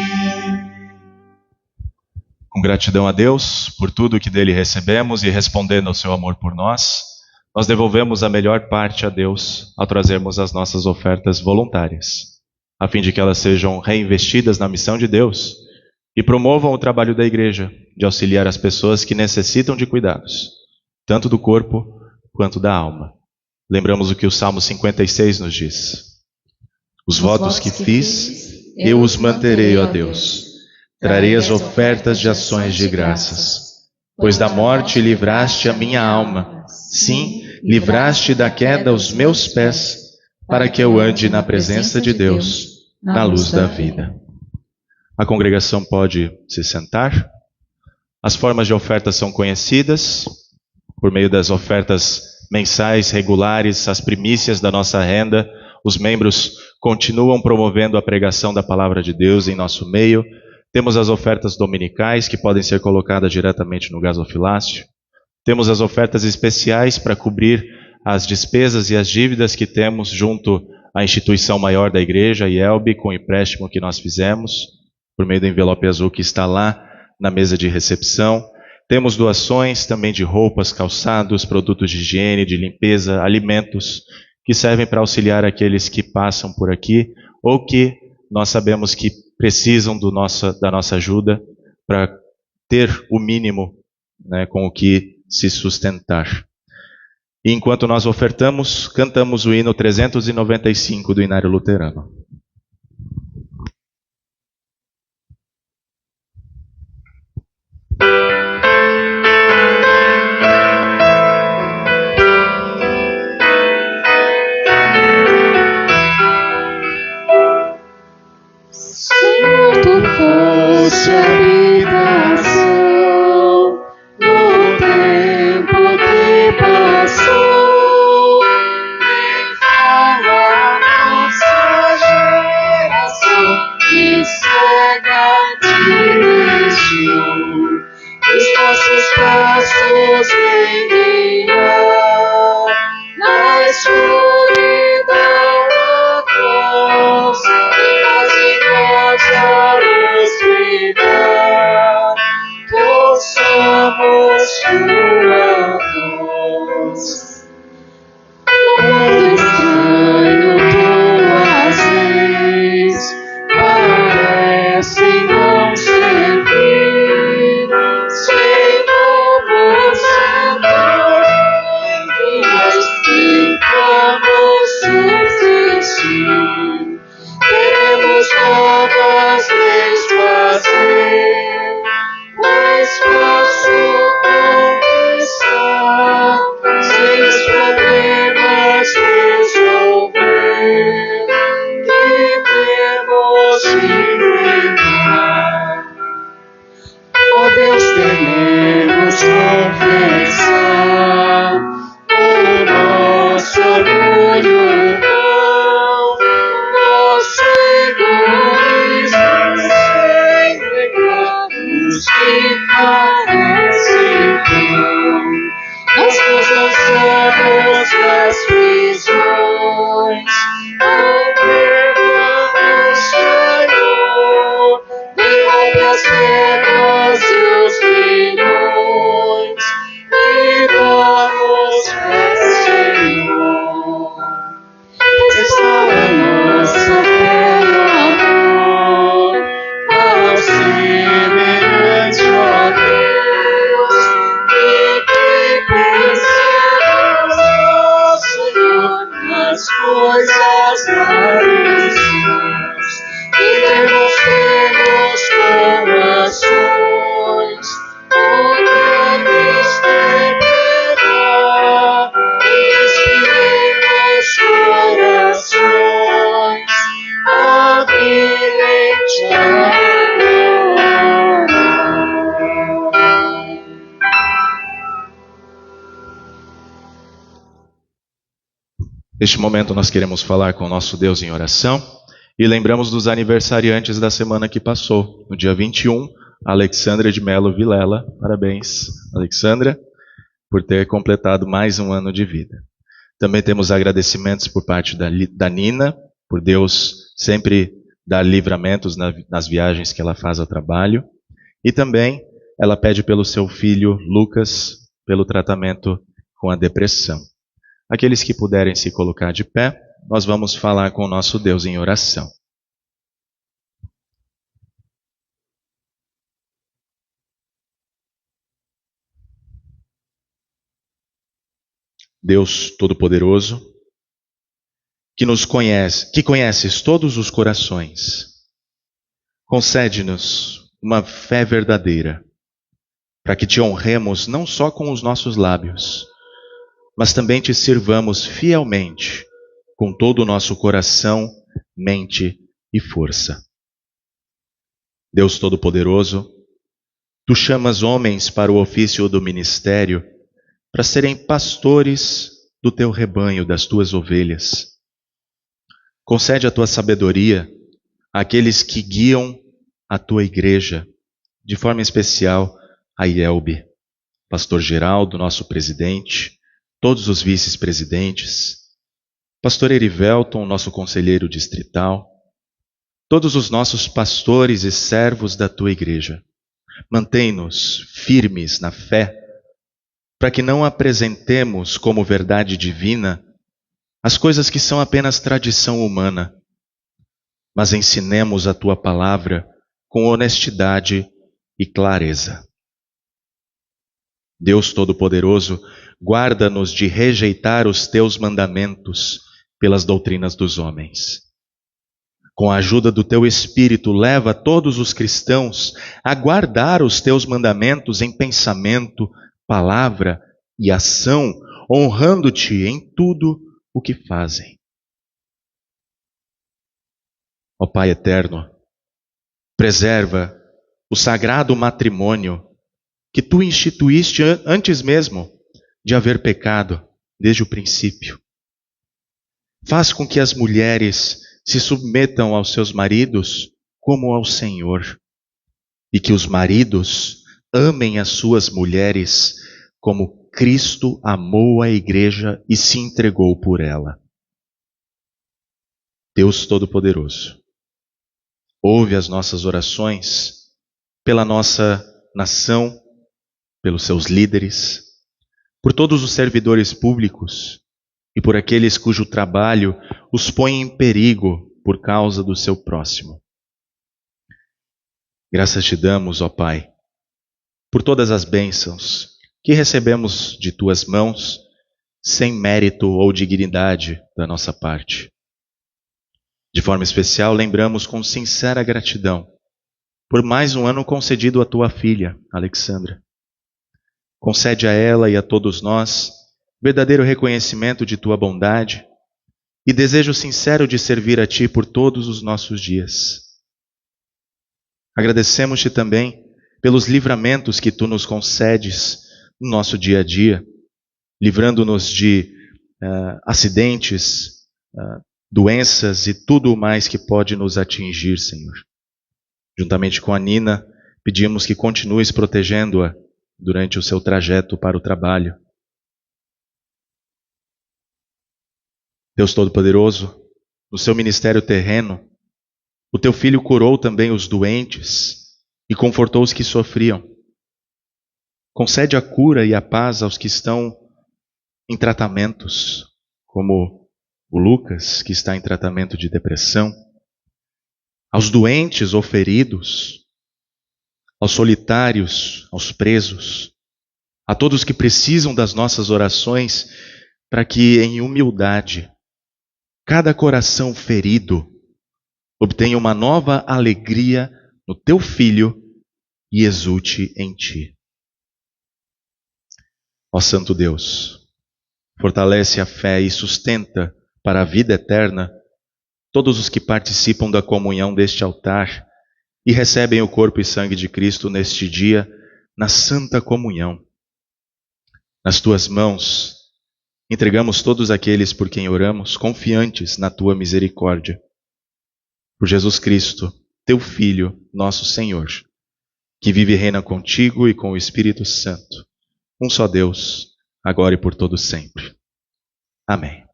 Com gratidão a Deus por tudo que dele recebemos e respondendo ao seu amor por nós, nós devolvemos a melhor parte a Deus ao trazermos as nossas ofertas voluntárias, a fim de que elas sejam reinvestidas na missão de Deus e promovam o trabalho da igreja de auxiliar as pessoas que necessitam de cuidados, tanto do corpo quanto da alma. Lembramos o que o Salmo 56 nos diz. Os votos que fiz, eu os manterei, ó Deus. Trarei as ofertas de ações de graças, pois da morte livraste a minha alma. Sim, livraste da queda os meus pés, para que eu ande na presença de Deus, na luz da vida. A congregação pode se sentar. As formas de oferta são conhecidas, por meio das ofertas mensais regulares, as primícias da nossa renda. Os membros continuam promovendo a pregação da palavra de Deus em nosso meio. Temos as ofertas dominicais, que podem ser colocadas diretamente no gasofilácio. Temos as ofertas especiais para cobrir as despesas e as dívidas que temos junto à instituição maior da igreja, a IELB, com o empréstimo que nós fizemos, por meio do envelope azul que está lá na mesa de recepção. Temos doações também de roupas, calçados, produtos de higiene, de limpeza, alimentos, que servem para auxiliar aqueles que passam por aqui ou que nós sabemos que precisam da nossa ajuda para ter o mínimo, né, com o que se sustentar. E enquanto nós ofertamos, cantamos o hino 395 do Inário Luterano. Senhor, tu foste a habitação no tempo que passou. Vem falar nossa geração que cega te deixou. Os nossos passos vem guiar na escuridão atroz. Nos cuidar, que ouçamos tua voz. No mundo estranho tuas leis parecem não servir. Senhor, meu Senhor, envias que vamos subsistir. Queremos nós Neste momento nós queremos falar com o nosso Deus em oração e lembramos dos aniversariantes da semana que passou. No dia 21, Alexandra de Melo Vilela. Parabéns, Alexandra, por ter completado mais um ano de vida. Também temos agradecimentos por parte da Nina, por Deus sempre dar livramentos nas viagens que ela faz ao trabalho. E também ela pede pelo seu filho Lucas, pelo tratamento com a depressão. Aqueles que puderem se colocar de pé, nós vamos falar com o nosso Deus em oração. Deus Todo-Poderoso, que conheces todos os corações, concede-nos uma fé verdadeira, para que te honremos não só com os nossos lábios, mas também te sirvamos fielmente com todo o nosso coração, mente e força. Deus Todo-Poderoso, tu chamas homens para o ofício do ministério, para serem pastores do teu rebanho, das tuas ovelhas. Concede a tua sabedoria àqueles que guiam a tua igreja, de forma especial a Ielbe, pastor Geraldo, nosso presidente, todos os vice-presidentes, pastor Erivelton, nosso conselheiro distrital, todos os nossos pastores e servos da tua igreja. Mantém-nos firmes na fé, para que não apresentemos como verdade divina as coisas que são apenas tradição humana, mas ensinemos a tua palavra com honestidade e clareza. Deus Todo-Poderoso, guarda-nos de rejeitar os teus mandamentos pelas doutrinas dos homens. Com a ajuda do teu Espírito, leva todos os cristãos a guardar os teus mandamentos em pensamento, palavra e ação, honrando-te em tudo o que fazem. Ó Pai eterno, preserva o sagrado matrimônio que tu instituíste antes mesmo de haver pecado, desde o princípio. Faz com que as mulheres se submetam aos seus maridos como ao Senhor, e que os maridos amem as suas mulheres como Cristo amou a igreja e se entregou por ela. Deus Todo-Poderoso, ouve as nossas orações pela nossa nação, pelos seus líderes, por todos os servidores públicos e por aqueles cujo trabalho os põe em perigo por causa do seu próximo. Graças te damos, ó Pai, por todas as bênçãos que recebemos de tuas mãos, sem mérito ou dignidade da nossa parte. De forma especial, lembramos com sincera gratidão por mais um ano concedido à tua filha, Alexandra. Concede a ela e a todos nós verdadeiro reconhecimento de tua bondade e desejo sincero de servir a ti por todos os nossos dias. Agradecemos-te também pelos livramentos que tu nos concedes no nosso dia a dia, livrando-nos de acidentes, doenças e tudo o mais que pode nos atingir, Senhor. Juntamente com a Nina, pedimos que continues protegendo-a durante o seu trajeto para o trabalho. Deus Todo-Poderoso, no seu ministério terreno, o teu Filho curou também os doentes e confortou os que sofriam. Concede a cura e a paz aos que estão em tratamentos, como o Lucas, que está em tratamento de depressão, aos doentes ou feridos, aos solitários, aos presos, a todos que precisam das nossas orações, para que em humildade, cada coração ferido obtenha uma nova alegria no teu Filho e exulte em ti. Ó Santo Deus, fortalece a fé e sustenta para a vida eterna todos os que participam da comunhão deste altar e recebem o corpo e sangue de Cristo neste dia, na santa comunhão. Nas tuas mãos entregamos todos aqueles por quem oramos, confiantes na tua misericórdia. Por Jesus Cristo, teu Filho, nosso Senhor, que vive e reina contigo e com o Espírito Santo, um só Deus, agora e por todo sempre. Amém.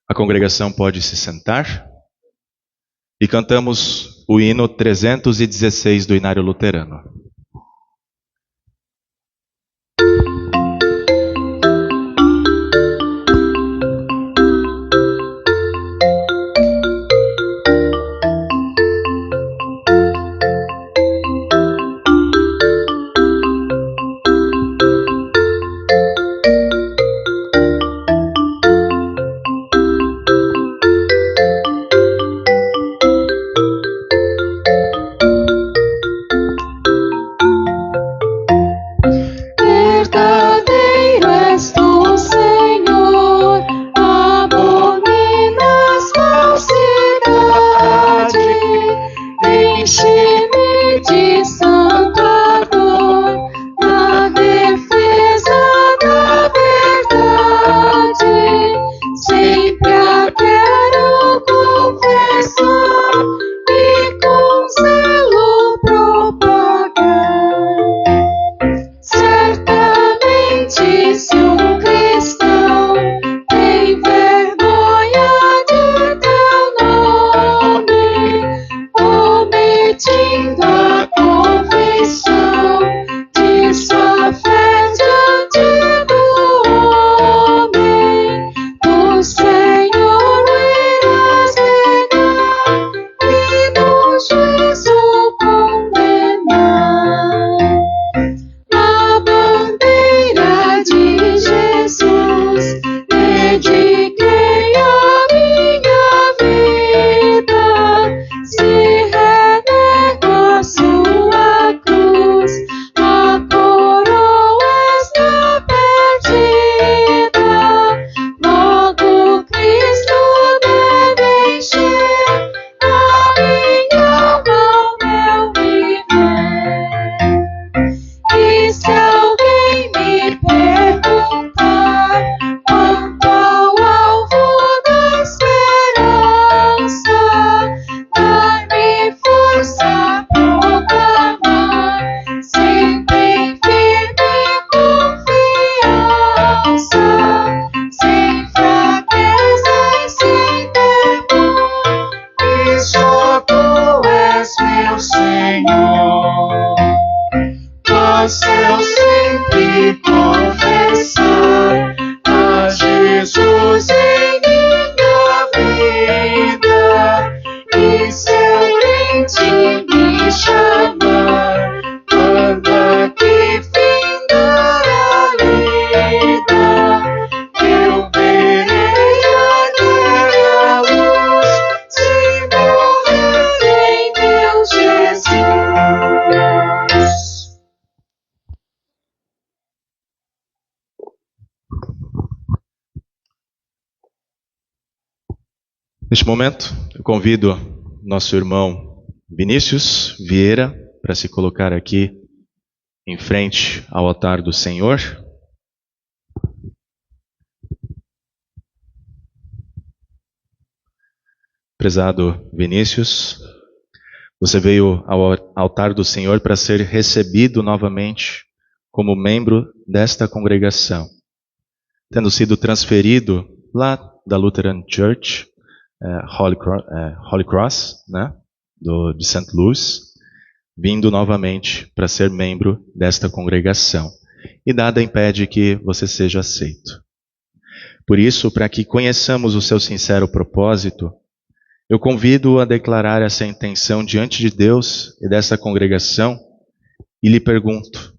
A congregação pode se sentar e cantamos o hino 316 do Inário Luterano. Neste momento, eu convido nosso irmão Vinícius Vieira para se colocar aqui em frente ao altar do Senhor. Prezado Vinícius, você veio ao altar do Senhor para ser recebido novamente como membro desta congregação, tendo sido transferido lá da Lutheran Church, Holy Cross, né, de St. Louis, vindo novamente para ser membro desta congregação. E nada impede que você seja aceito. Por isso, para que conheçamos o seu sincero propósito, eu convido a declarar essa intenção diante de Deus e dessa congregação e lhe pergunto: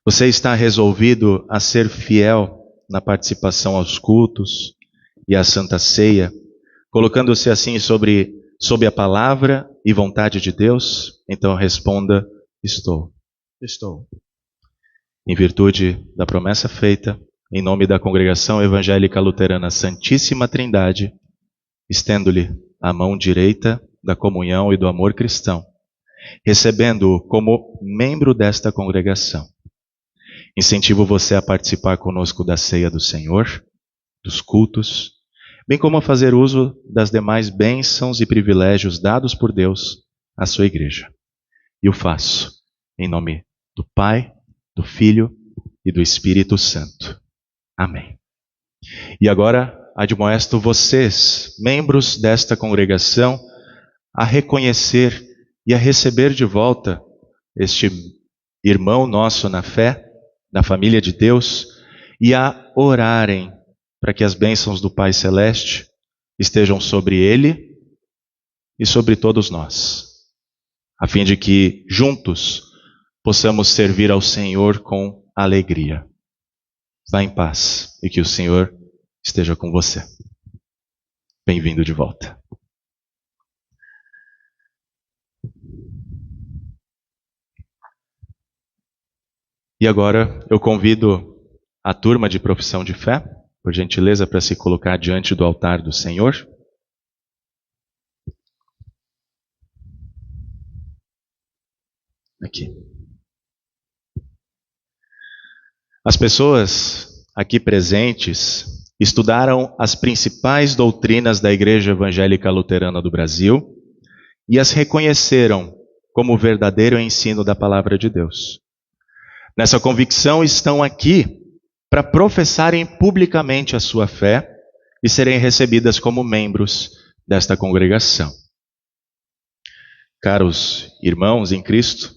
você está resolvido a ser fiel na participação aos cultos e à Santa Ceia, colocando-se assim sob a palavra e vontade de Deus? Então responda: estou. Estou. Em virtude da promessa feita, em nome da Congregação Evangélica Luterana Santíssima Trindade, estendo-lhe a mão direita da comunhão e do amor cristão, recebendo-o como membro desta congregação. Incentivo você a participar conosco da ceia do Senhor, dos cultos, bem como a fazer uso das demais bênçãos e privilégios dados por Deus à sua igreja. E o faço em nome do Pai, do Filho e do Espírito Santo. Amém. E agora admoesto vocês, membros desta congregação, a reconhecer e a receber de volta este irmão nosso na fé, na família de Deus, e a orarem para que as bênçãos do Pai Celeste estejam sobre ele e sobre todos nós, a fim de que juntos possamos servir ao Senhor com alegria. Vá em paz e que o Senhor esteja com você. Bem-vindo de volta. E agora eu convido a turma de profissão de fé, por gentileza, para se colocar diante do altar do Senhor. Aqui. As pessoas aqui presentes estudaram as principais doutrinas da Igreja Evangélica Luterana do Brasil e as reconheceram como o verdadeiro ensino da Palavra de Deus. Nessa convicção estão aqui para professarem publicamente a sua fé e serem recebidas como membros desta congregação. Caros irmãos em Cristo,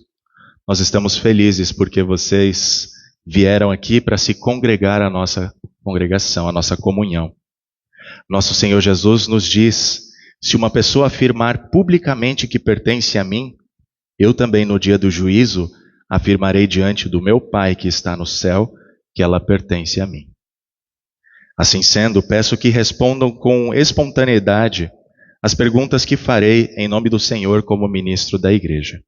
nós estamos felizes porque vocês vieram aqui para se congregar à nossa congregação, à nossa comunhão. Nosso Senhor Jesus nos diz: se uma pessoa afirmar publicamente que pertence a mim, eu também no dia do juízo afirmarei diante do meu Pai que está no céu que ela pertence a mim. Assim sendo, peço que respondam com espontaneidade as perguntas que farei em nome do Senhor como ministro da igreja.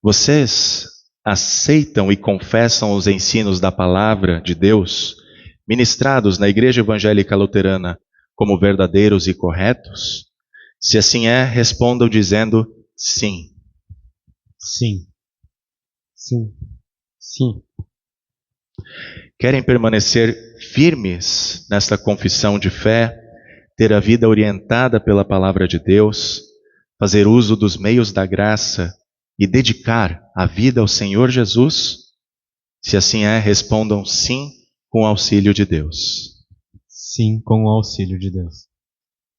Vocês aceitam e confessam os ensinos da palavra de Deus ministrados na Igreja Evangélica Luterana como verdadeiros e corretos? Se assim é, respondam dizendo sim. Sim. Sim. Sim. Querem permanecer firmes nesta confissão de fé, ter a vida orientada pela palavra de Deus, fazer uso dos meios da graça e dedicar a vida ao Senhor Jesus? Se assim é, respondam sim com o auxílio de Deus. Sim, com o auxílio de Deus.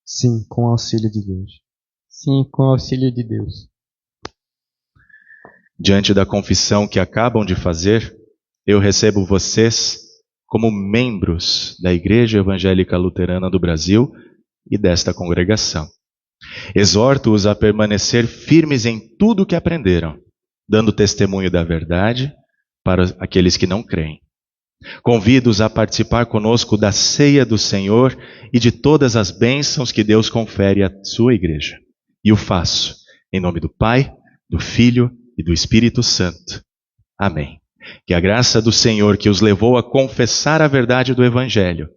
Sim, com o auxílio de Deus. Sim, com o auxílio de Deus. Diante da confissão que acabam de fazer, eu recebo vocês como membros da Igreja Evangélica Luterana do Brasil e desta congregação. Exorto-os a permanecer firmes em tudo o que aprenderam, dando testemunho da verdade para aqueles que não creem. Convido-os a participar conosco da ceia do Senhor e de todas as bênçãos que Deus confere à sua igreja. E o faço em nome do Pai, do Filho e do Espírito Santo. Amém. Que a graça do Senhor que os levou a confessar a verdade do Evangelho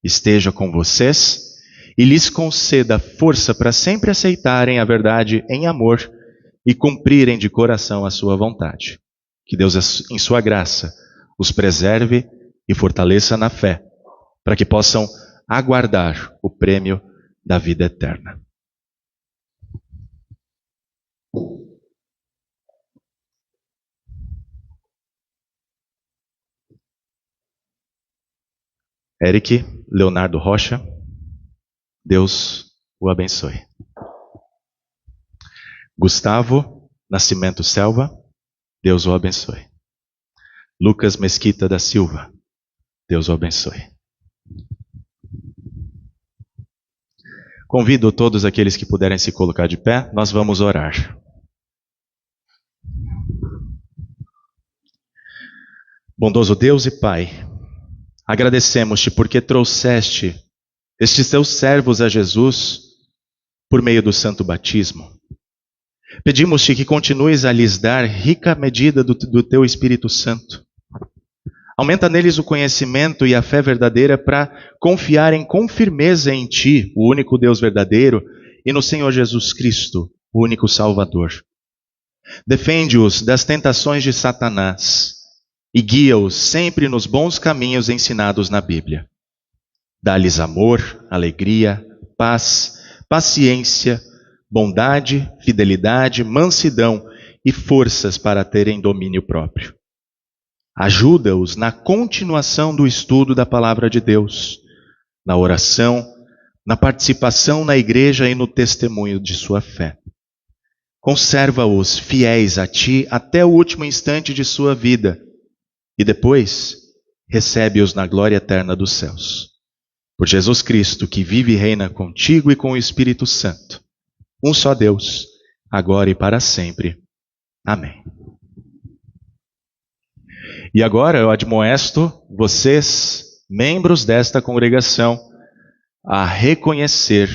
esteja com vocês e lhes conceda força para sempre aceitarem a verdade em amor e cumprirem de coração a sua vontade. Que Deus, em sua graça, os preserve e fortaleça na fé, para que possam aguardar o prêmio da vida eterna. Eric Leonardo Rocha, Deus o abençoe. Gustavo Nascimento Selva, Deus o abençoe. Lucas Mesquita da Silva, Deus o abençoe. Convido todos aqueles que puderem se colocar de pé, nós vamos orar. Bondoso Deus e Pai, agradecemos-te porque trouxeste estes teus servos a Jesus por meio do santo batismo. Pedimos-te que continues a lhes dar rica medida do teu Espírito Santo. Aumenta neles o conhecimento e a fé verdadeira para confiarem com firmeza em Ti, o único Deus verdadeiro, e no Senhor Jesus Cristo, o único Salvador. Defende-os das tentações de Satanás e guia-os sempre nos bons caminhos ensinados na Bíblia. Dá-lhes amor, alegria, paz, paciência, bondade, fidelidade, mansidão e forças para terem domínio próprio. Ajuda-os na continuação do estudo da palavra de Deus, na oração, na participação na igreja e no testemunho de sua fé. Conserva-os fiéis a ti até o último instante de sua vida e depois recebe-os na glória eterna dos céus. Por Jesus Cristo, que vive e reina contigo e com o Espírito Santo, um só Deus, agora e para sempre. Amém. E agora eu admoesto vocês, membros desta congregação, a reconhecer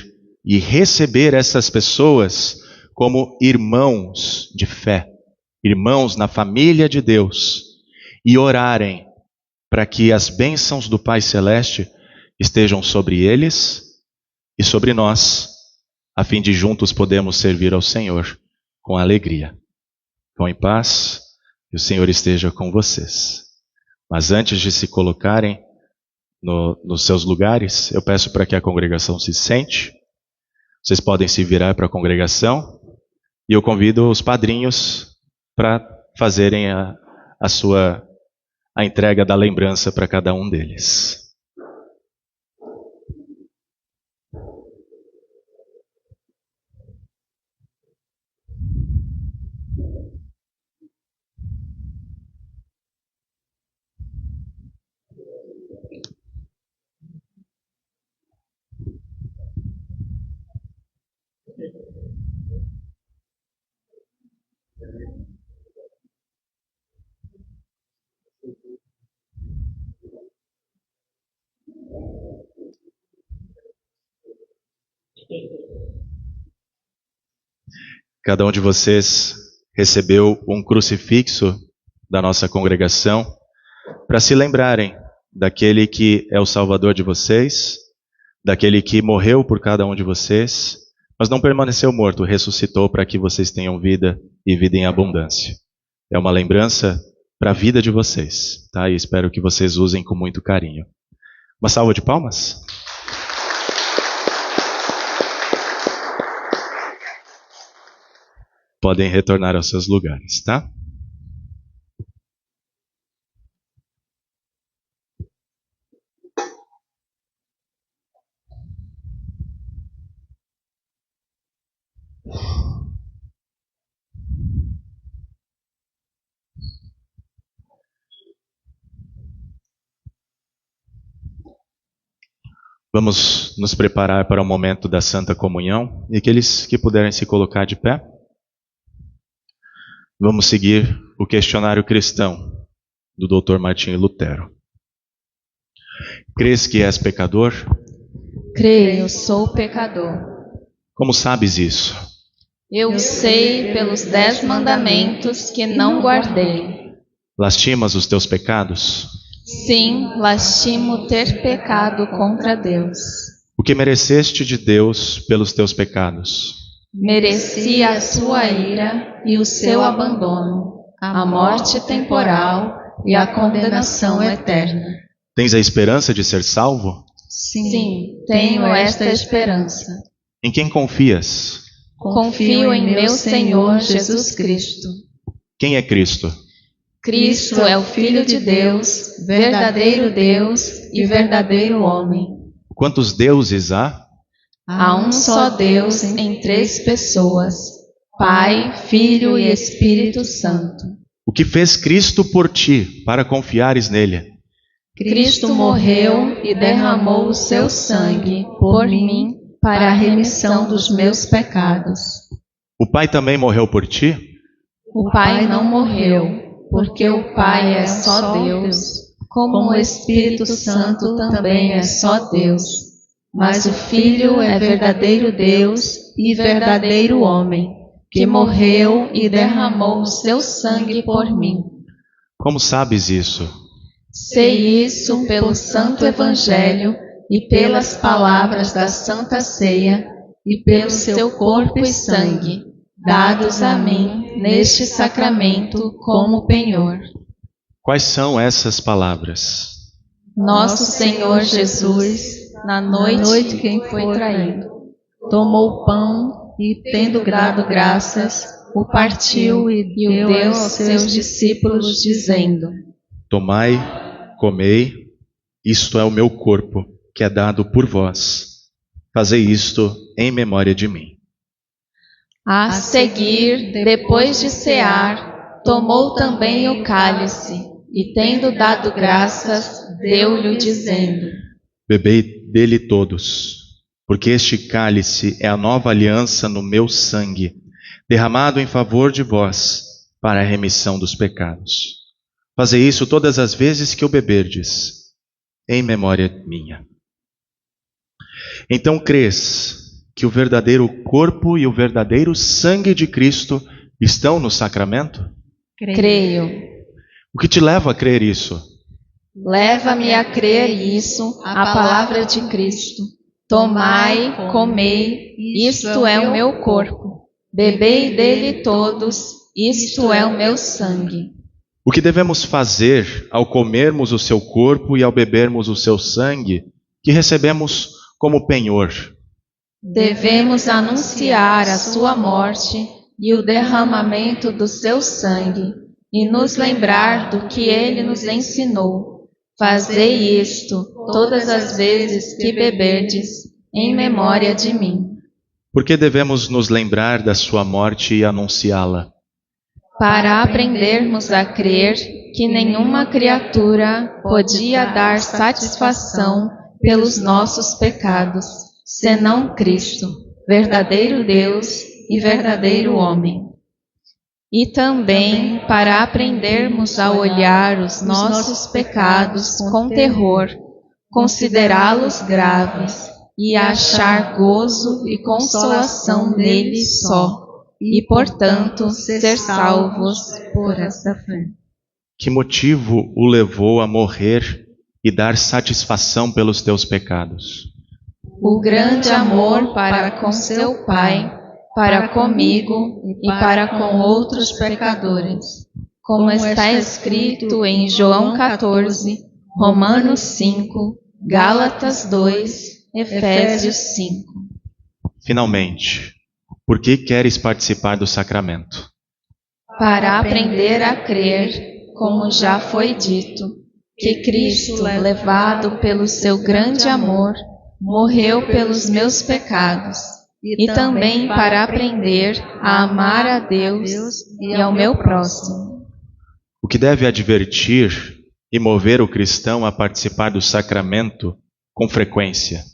e receber essas pessoas como irmãos de fé, irmãos na família de Deus, e orarem para que as bênçãos do Pai Celeste estejam sobre eles e sobre nós, a fim de juntos podermos servir ao Senhor com alegria. Vão em paz, e o Senhor esteja com vocês. Mas antes de se colocarem nos seus lugares, eu peço para que a congregação se sente. Vocês podem se virar para a congregação e eu convido os padrinhos para fazerem a entrega da lembrança para cada um deles. Cada um de vocês recebeu um crucifixo da nossa congregação para se lembrarem daquele que é o Salvador de vocês, daquele que morreu por cada um de vocês, mas não permaneceu morto, ressuscitou para que vocês tenham vida e vida em abundância. É uma lembrança para a vida de vocês, tá? E espero que vocês usem com muito carinho. Uma salva de palmas? Podem retornar aos seus lugares, tá? Vamos nos preparar para o momento da Santa Comunhão e aqueles que puderem se colocar de pé. Vamos seguir o questionário cristão do Dr. Martinho Lutero. Crês que és pecador? Creio, sou pecador. Como sabes isso? Eu sei pelos 10 mandamentos que não guardei. Lastimas os teus pecados? Sim, lastimo ter pecado contra Deus. O que mereceste de Deus pelos teus pecados? Mereci a sua ira e o seu abandono, a morte temporal e a condenação eterna. Tens a esperança de ser salvo? Sim, tenho esta esperança. Em quem confias? Confio em meu Senhor Jesus Cristo. Quem é Cristo? Cristo é o Filho de Deus, verdadeiro Deus e verdadeiro homem. Quantos deuses há? Há um só Deus em 3 pessoas, Pai, Filho e Espírito Santo. O que fez Cristo por ti, para confiares nele? Cristo morreu e derramou o seu sangue por mim para a remissão dos meus pecados. O Pai também morreu por ti? O Pai não morreu, porque o Pai é só Deus, como o Espírito Santo também é só Deus. Mas o Filho é verdadeiro Deus e verdadeiro homem, que morreu e derramou o seu sangue por mim. Como sabes isso? Sei isso pelo Santo Evangelho e pelas palavras da Santa Ceia e pelo seu corpo e sangue, dados a mim neste sacramento como penhor. Quais são essas palavras? Nosso Senhor Jesus, na noite em que foi traído, tomou o pão e, tendo dado graças, o partiu e o deu aos seus discípulos, dizendo: Tomai, comei, isto é o meu corpo, que é dado por vós. Fazei isto em memória de mim. A seguir, depois de cear, tomou também o cálice e, tendo dado graças, deu-lhe, dizendo: Bebei dele todos, porque este cálice é a nova aliança no meu sangue, derramado em favor de vós, para a remissão dos pecados. Fazei isso todas as vezes que o beberdes, em memória minha. Então crês que o verdadeiro corpo e o verdadeiro sangue de Cristo estão no sacramento? Creio. O que te leva a crer isso? Leva-me a crer isso, a palavra de Cristo. Tomai, comei, isto é o meu corpo. Bebei dele todos, isto é o meu sangue. O que devemos fazer ao comermos o seu corpo e ao bebermos o seu sangue, que recebemos como penhor? Devemos anunciar a sua morte e o derramamento do seu sangue, e nos lembrar do que ele nos ensinou. Fazei isto todas as vezes que beberdes, em memória de mim. Por que devemos nos lembrar da sua morte e anunciá-la? Para aprendermos a crer que nenhuma criatura podia dar satisfação pelos nossos pecados, senão Cristo, verdadeiro Deus e verdadeiro homem. E também para aprendermos a olhar os nossos pecados com terror, considerá-los graves e achar gozo e consolação nele só, e, portanto, ser salvos por esta fé. Que motivo o levou a morrer e dar satisfação pelos teus pecados? O grande amor para com seu Pai, para comigo e para com outros pecadores, como está escrito em João 14, Romanos 5, Gálatas 2, Efésios 5. Finalmente, por que queres participar do sacramento? Para aprender a crer, como já foi dito, que Cristo, levado pelo seu grande amor, morreu pelos meus pecados, e também para aprender a amar a Deus e ao meu próximo. O que deve advertir e mover o cristão a participar do sacramento com frequência?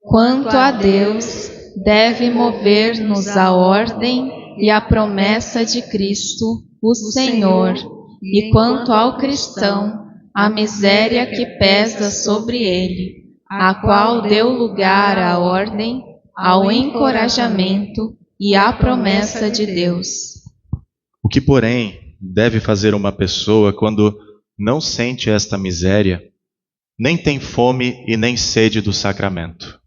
Quanto a Deus, deve mover-nos a ordem e a promessa de Cristo, o Senhor, e quanto ao cristão, a miséria que pesa sobre ele, a qual deu lugar à ordem, ao encorajamento e à promessa de Deus. O que, porém, deve fazer uma pessoa quando não sente esta miséria, nem tem fome e nem sede do sacramento?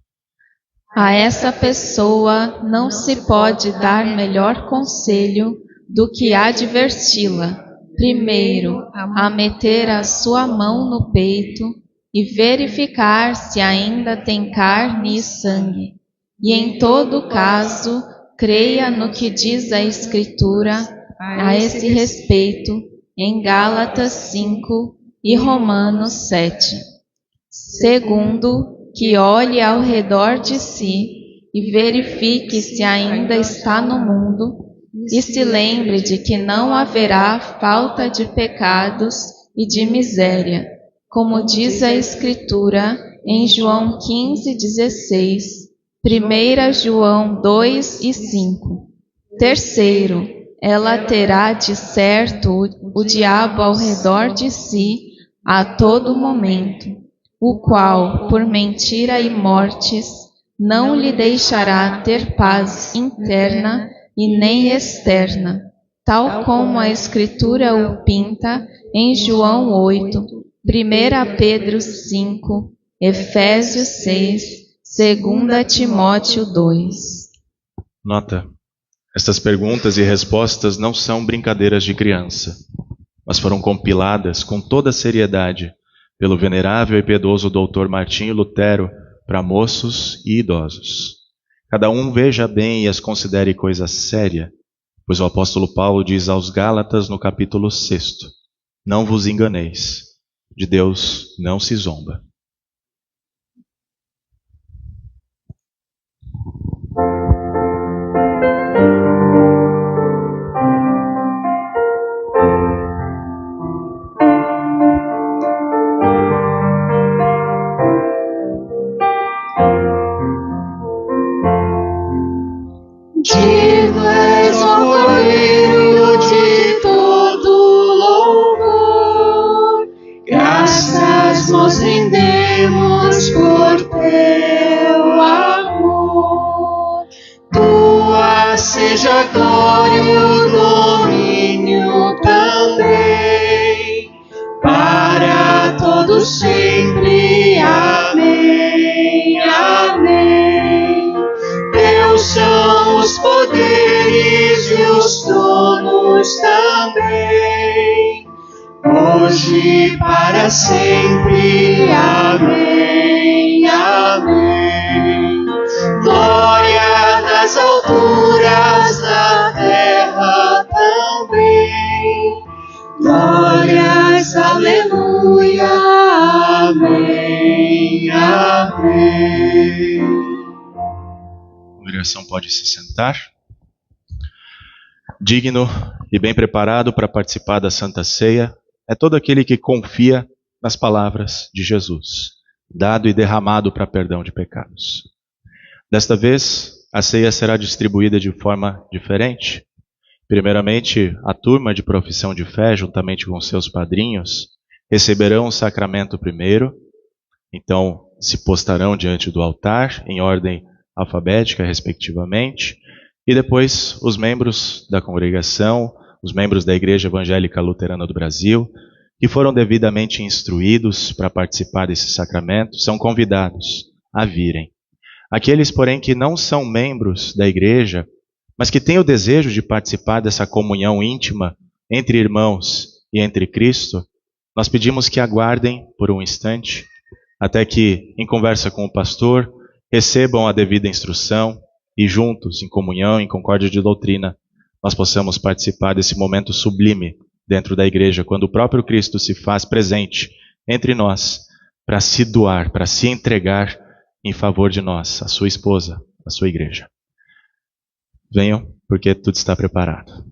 A essa pessoa não se pode dar melhor conselho do que adverti-la, primeiro, a meter a sua mão no peito e verificar se ainda tem carne e sangue. E em todo caso, creia no que diz a Escritura a esse respeito em Gálatas 5 e Romanos 7. Segundo, que olhe ao redor de si e verifique se ainda está no mundo e se lembre de que não haverá falta de pecados e de miséria, como diz a Escritura em João 15:16, 1 João 2 e 5. Terceiro, ela terá de certo o diabo ao redor de si a todo momento, o qual, por mentira e mortes, não lhe deixará ter paz interna e nem externa, tal como a Escritura o pinta em João 8, 1 Pedro 5, Efésios 6, 2 Timóteo 2. Nota: estas perguntas e respostas não são brincadeiras de criança. mas foram compiladas com toda seriedade pelo venerável e piedoso doutor Martinho Lutero para moços e idosos. Cada um veja bem e as considere coisa séria, pois o apóstolo Paulo diz aos Gálatas no capítulo 6: não vos enganeis, de Deus não se zomba. Digno és, ó Cordeiro, de todo louvor. Graças nós rendemos por teu amor. Tua seja a glória e o domínio também, para todos sempre. Amém, amém. Teus são os poderes e os tronos também, hoje e para sempre. Amém, amém. Glória nas alturas, na terra também. Glórias, aleluia. Amém, amém. A congregação pode se sentar. Digno e bem preparado para participar da Santa Ceia é todo aquele que confia nas palavras de Jesus, dado e derramado para perdão de pecados. Desta vez, a ceia será distribuída de forma diferente. Primeiramente, a turma de profissão de fé, juntamente com seus padrinhos, receberão o sacramento primeiro, então se postarão diante do altar, em ordem alfabética, respectivamente, e depois os membros da congregação, os membros da Igreja Evangélica Luterana do Brasil, que foram devidamente instruídos para participar desse sacramento, são convidados a virem. Aqueles, porém, que não são membros da igreja, mas que têm o desejo de participar dessa comunhão íntima entre irmãos e entre Cristo, nós pedimos que aguardem por um instante, até que, em conversa com o pastor, recebam a devida instrução e juntos, em comunhão, em concórdia de doutrina, nós possamos participar desse momento sublime dentro da igreja, quando o próprio Cristo se faz presente entre nós para se doar, para se entregar em favor de nós, a sua esposa, a sua igreja. Venham, porque tudo está preparado.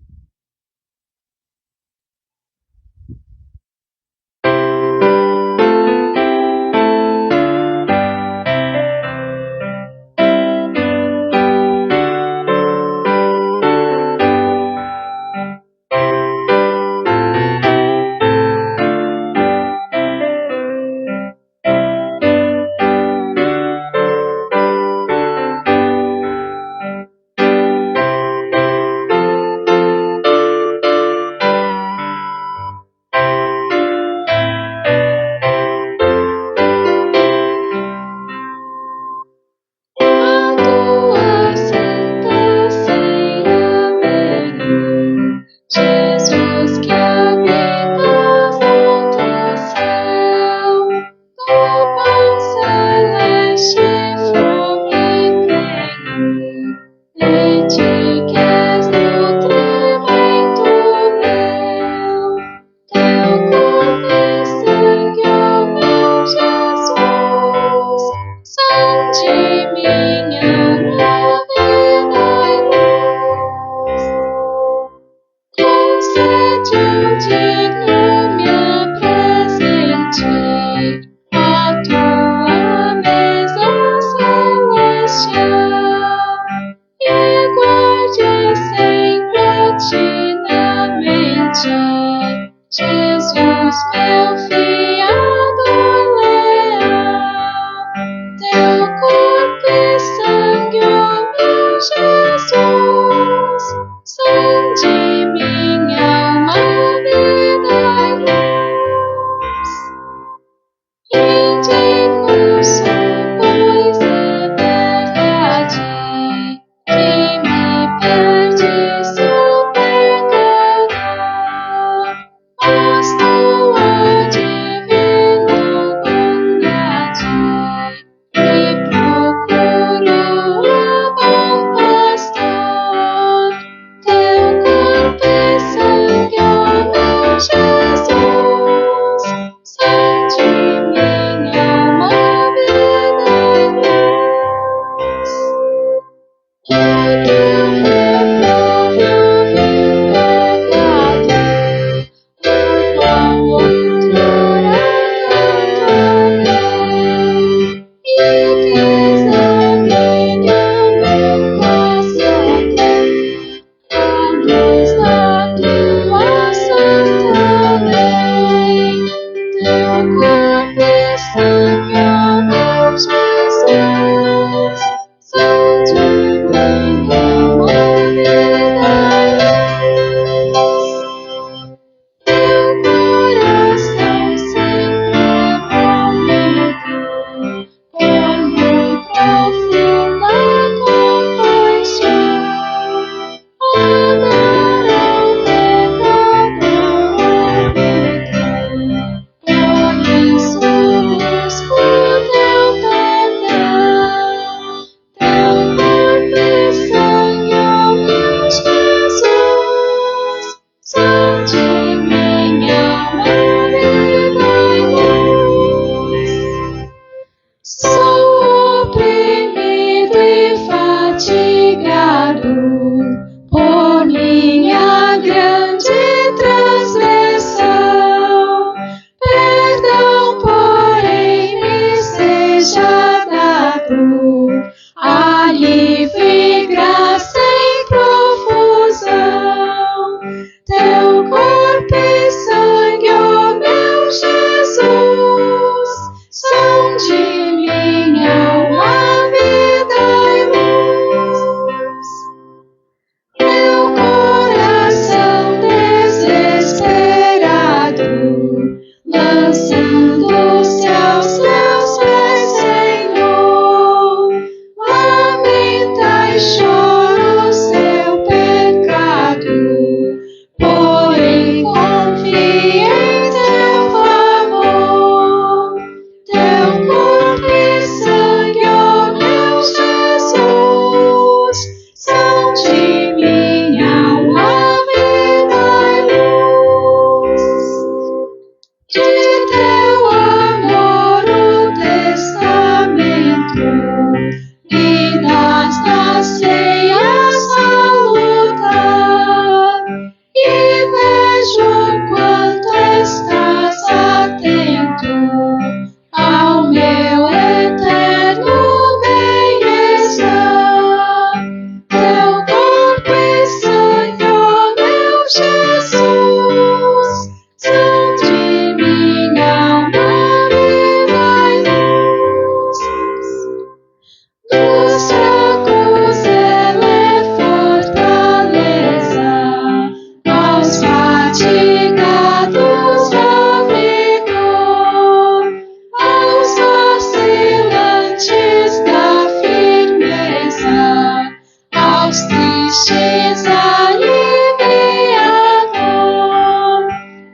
tristeza aliviador.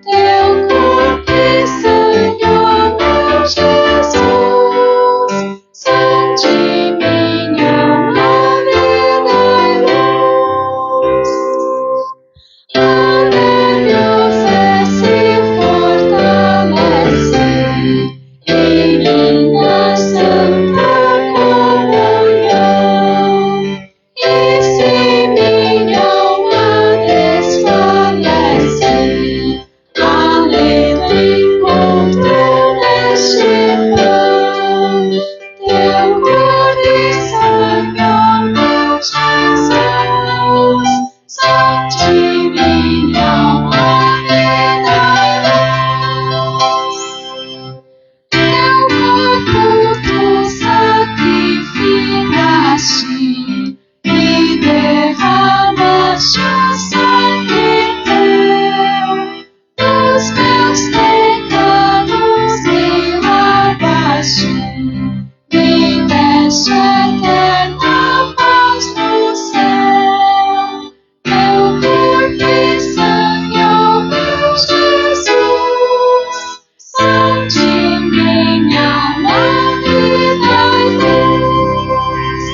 Teu corpo e sangue, ó meu Jesus, são de minha alma vida e luz. A leve oferece e fortalece em minha santa comunhão. E se minha alma desfalece, alento encontro neste pão. Teu corpo e sangue, ó meu Jesus, são de minha alma vida e luz. Teu corpo tu sacrificaste e derramaste o sangue teu. Dos meus pecados me lavaste, me deste eterna paz no céu. Teu corpo e sangue, ó meu Jesus, são de minha alma vida e luz.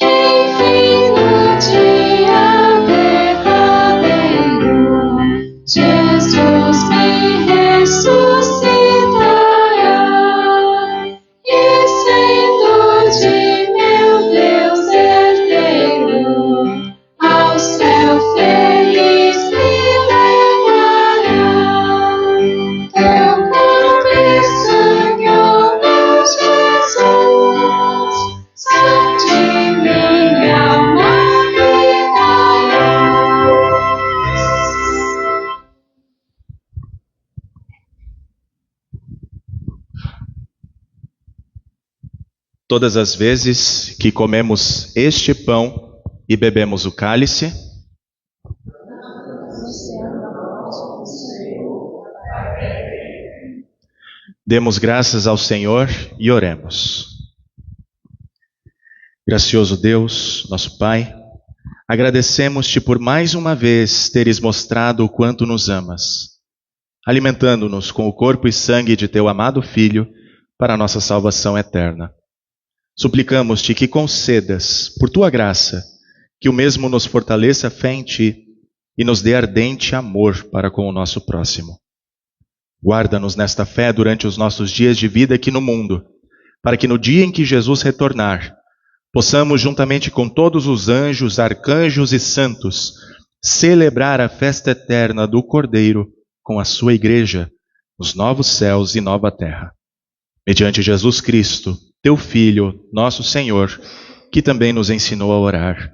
Enfim, no dia derradeiro, Jesus me ressuscitará, e sendo de meu Deus herdeiro, ao céu feliz me levará. Teu corpo e sangue, ó meu Jesus, são de minha alma vida e luz. Todas as vezes que comemos este pão e bebemos o cálice, demos graças ao Senhor e oremos. Gracioso Deus, nosso Pai, agradecemos-te por mais uma vez teres mostrado o quanto nos amas, alimentando-nos com o corpo e sangue de teu amado Filho para a nossa salvação eterna. Suplicamos-te que concedas, por tua graça, que o mesmo nos fortaleça a fé em ti e nos dê ardente amor para com o nosso próximo. Guarda-nos nesta fé durante os nossos dias de vida aqui no mundo, para que no dia em que Jesus retornar, possamos, juntamente com todos os anjos, arcanjos e santos, celebrar a festa eterna do Cordeiro com a sua igreja, nos novos céus e nova terra. Mediante Jesus Cristo, teu Filho, nosso Senhor, que também nos ensinou a orar.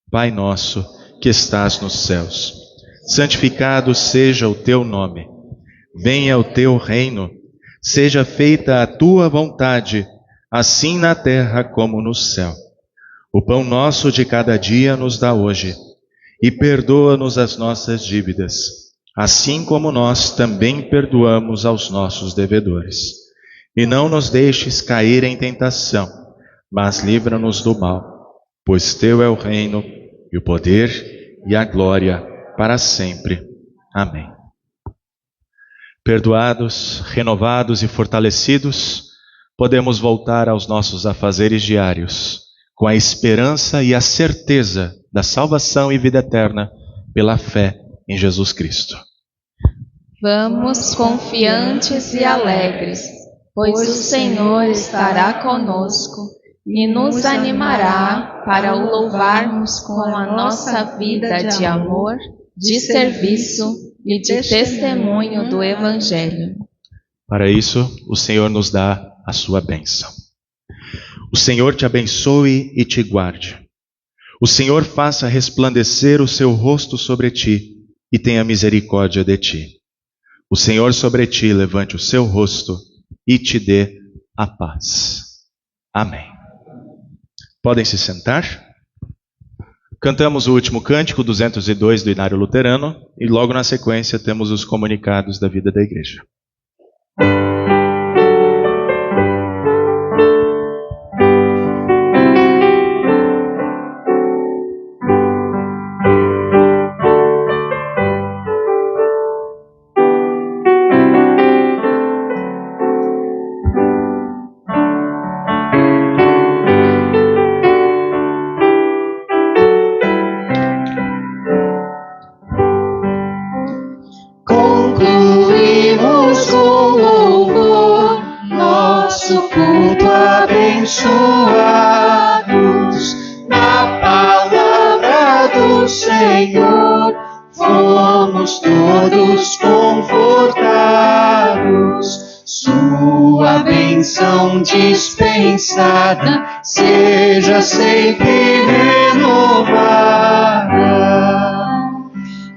Pai nosso, que estás nos céus, santificado seja o teu nome. Venha o teu reino, seja feita a tua vontade, assim na terra como no céu. O pão nosso de cada dia nos dá hoje, e perdoa-nos as nossas dívidas, assim como nós também perdoamos aos nossos devedores. E não nos deixes cair em tentação, mas livra-nos do mal, pois teu é o reino, e o poder, e a glória, para sempre. Amém. Perdoados, renovados e fortalecidos, podemos voltar aos nossos afazeres diários, com a esperança e a certeza da salvação e vida eterna pela fé em Jesus Cristo. Vamos confiantes e alegres, pois o Senhor estará conosco e nos animará para o louvarmos com a nossa vida de amor, de serviço e de testemunho do Evangelho. Para isso, o Senhor nos dá a sua bênção. O Senhor te abençoe e te guarde. O Senhor faça resplandecer o seu rosto sobre ti e tenha misericórdia de ti. O Senhor sobre ti levante o seu rosto e te dê a paz. Amém. Podem se sentar? Cantamos o último cântico, 202 do Inário Luterano, e logo na sequência temos os comunicados da vida da igreja. Senhor, fomos todos confortados. Sua bênção dispensada seja sempre renovada.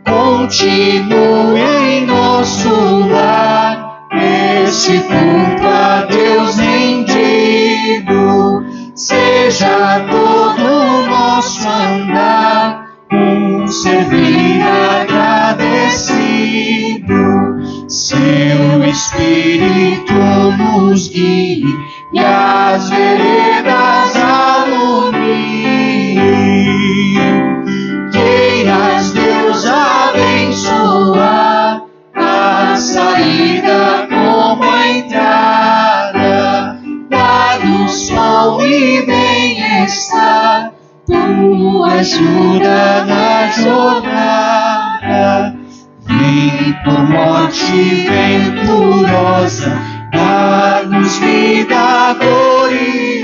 Continue em nosso lar esse culto a Deus rendido. Seja todo o nosso andar servir agradecido. Seu Espírito nos guie e as veredas alumie. Queiras Deus abençoar a saída como a entrada. Dá-nos pão e bem-estar, tua ajuda na jornada. Vem por morte venturosa, dá-nos vida gloriosa.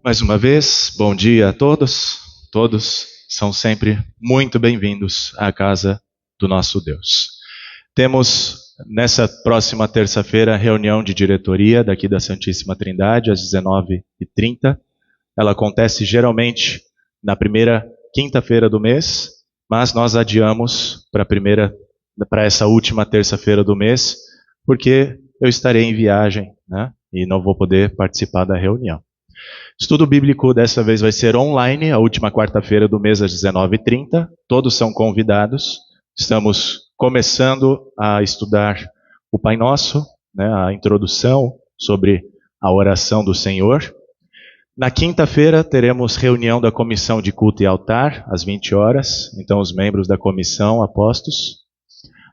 Mais uma vez, bom dia a todos. Todos são sempre muito bem-vindos à casa do nosso Deus. Temos nessa próxima terça-feira reunião de diretoria daqui da Santíssima Trindade às 19h30. Ela acontece geralmente na primeira quinta-feira do mês, mas nós adiamos para essa última terça-feira do mês, porque eu estarei em viagem, né, e não vou poder participar da reunião. Estudo bíblico dessa vez vai ser online, a última quarta-feira do mês às 19h30. Todos são convidados. Estamos começando a estudar o Pai Nosso, né, a introdução sobre a oração do Senhor. Na quinta-feira teremos reunião da Comissão de Culto e Altar, às 20 horas. Então, os membros da comissão, apostos.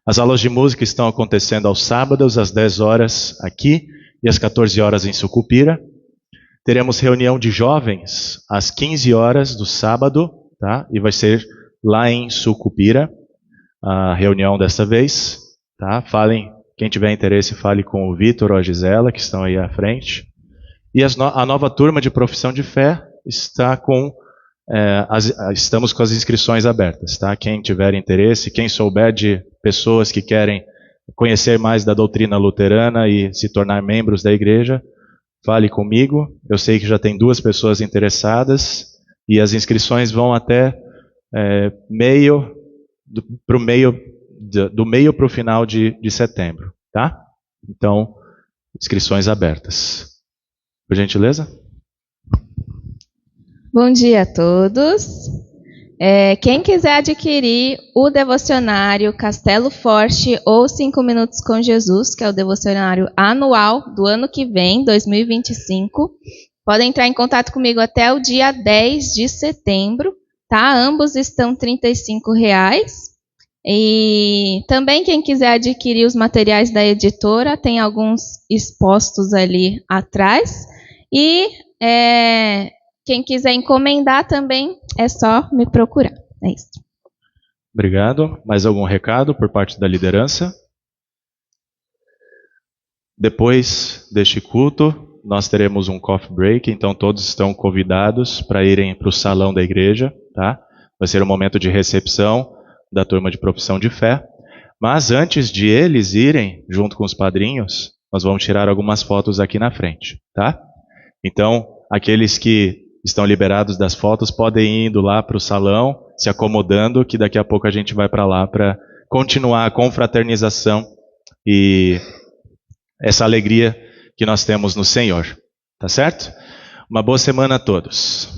As aulas de música estão acontecendo aos sábados, às 10 horas aqui e às 14 horas em Sucupira. Teremos reunião de jovens às 15 horas do sábado, tá? E vai ser lá em Sucupira, a reunião dessa vez, tá? Quem tiver interesse, fale com o Vitor ou a Gisela, que estão aí à frente. E a nova turma de profissão de fé está estamos com as inscrições abertas, tá? Quem tiver interesse, quem souber de pessoas que querem conhecer mais da doutrina luterana e se tornar membros da igreja, fale comigo. Eu sei que já tem 2 pessoas interessadas e as inscrições vão até do meio para o final de setembro, tá? Então, inscrições abertas. Por gentileza? Bom dia a todos. Quem quiser adquirir o devocionário Castelo Forte ou 5 Minutos com Jesus, que é o devocionário anual do ano que vem, 2025, podem entrar em contato comigo até o dia 10 de setembro, tá? Ambos estão R$ 35. E também quem quiser adquirir os materiais da editora, tem alguns expostos ali atrás. E quem quiser encomendar também, é só me procurar. É isso. Obrigado. Mais algum recado por parte da liderança? Depois deste culto, nós teremos um coffee break, então todos estão convidados para irem para o salão da igreja, tá? Vai ser um momento de recepção da turma de profissão de fé. Mas antes de eles irem, junto com os padrinhos, nós vamos tirar algumas fotos aqui na frente, tá? Então, aqueles que estão liberados das fotos podem ir indo lá para o salão, se acomodando, que daqui a pouco a gente vai para lá para continuar a confraternização e essa alegria que nós temos no Senhor. Tá certo? Uma boa semana a todos.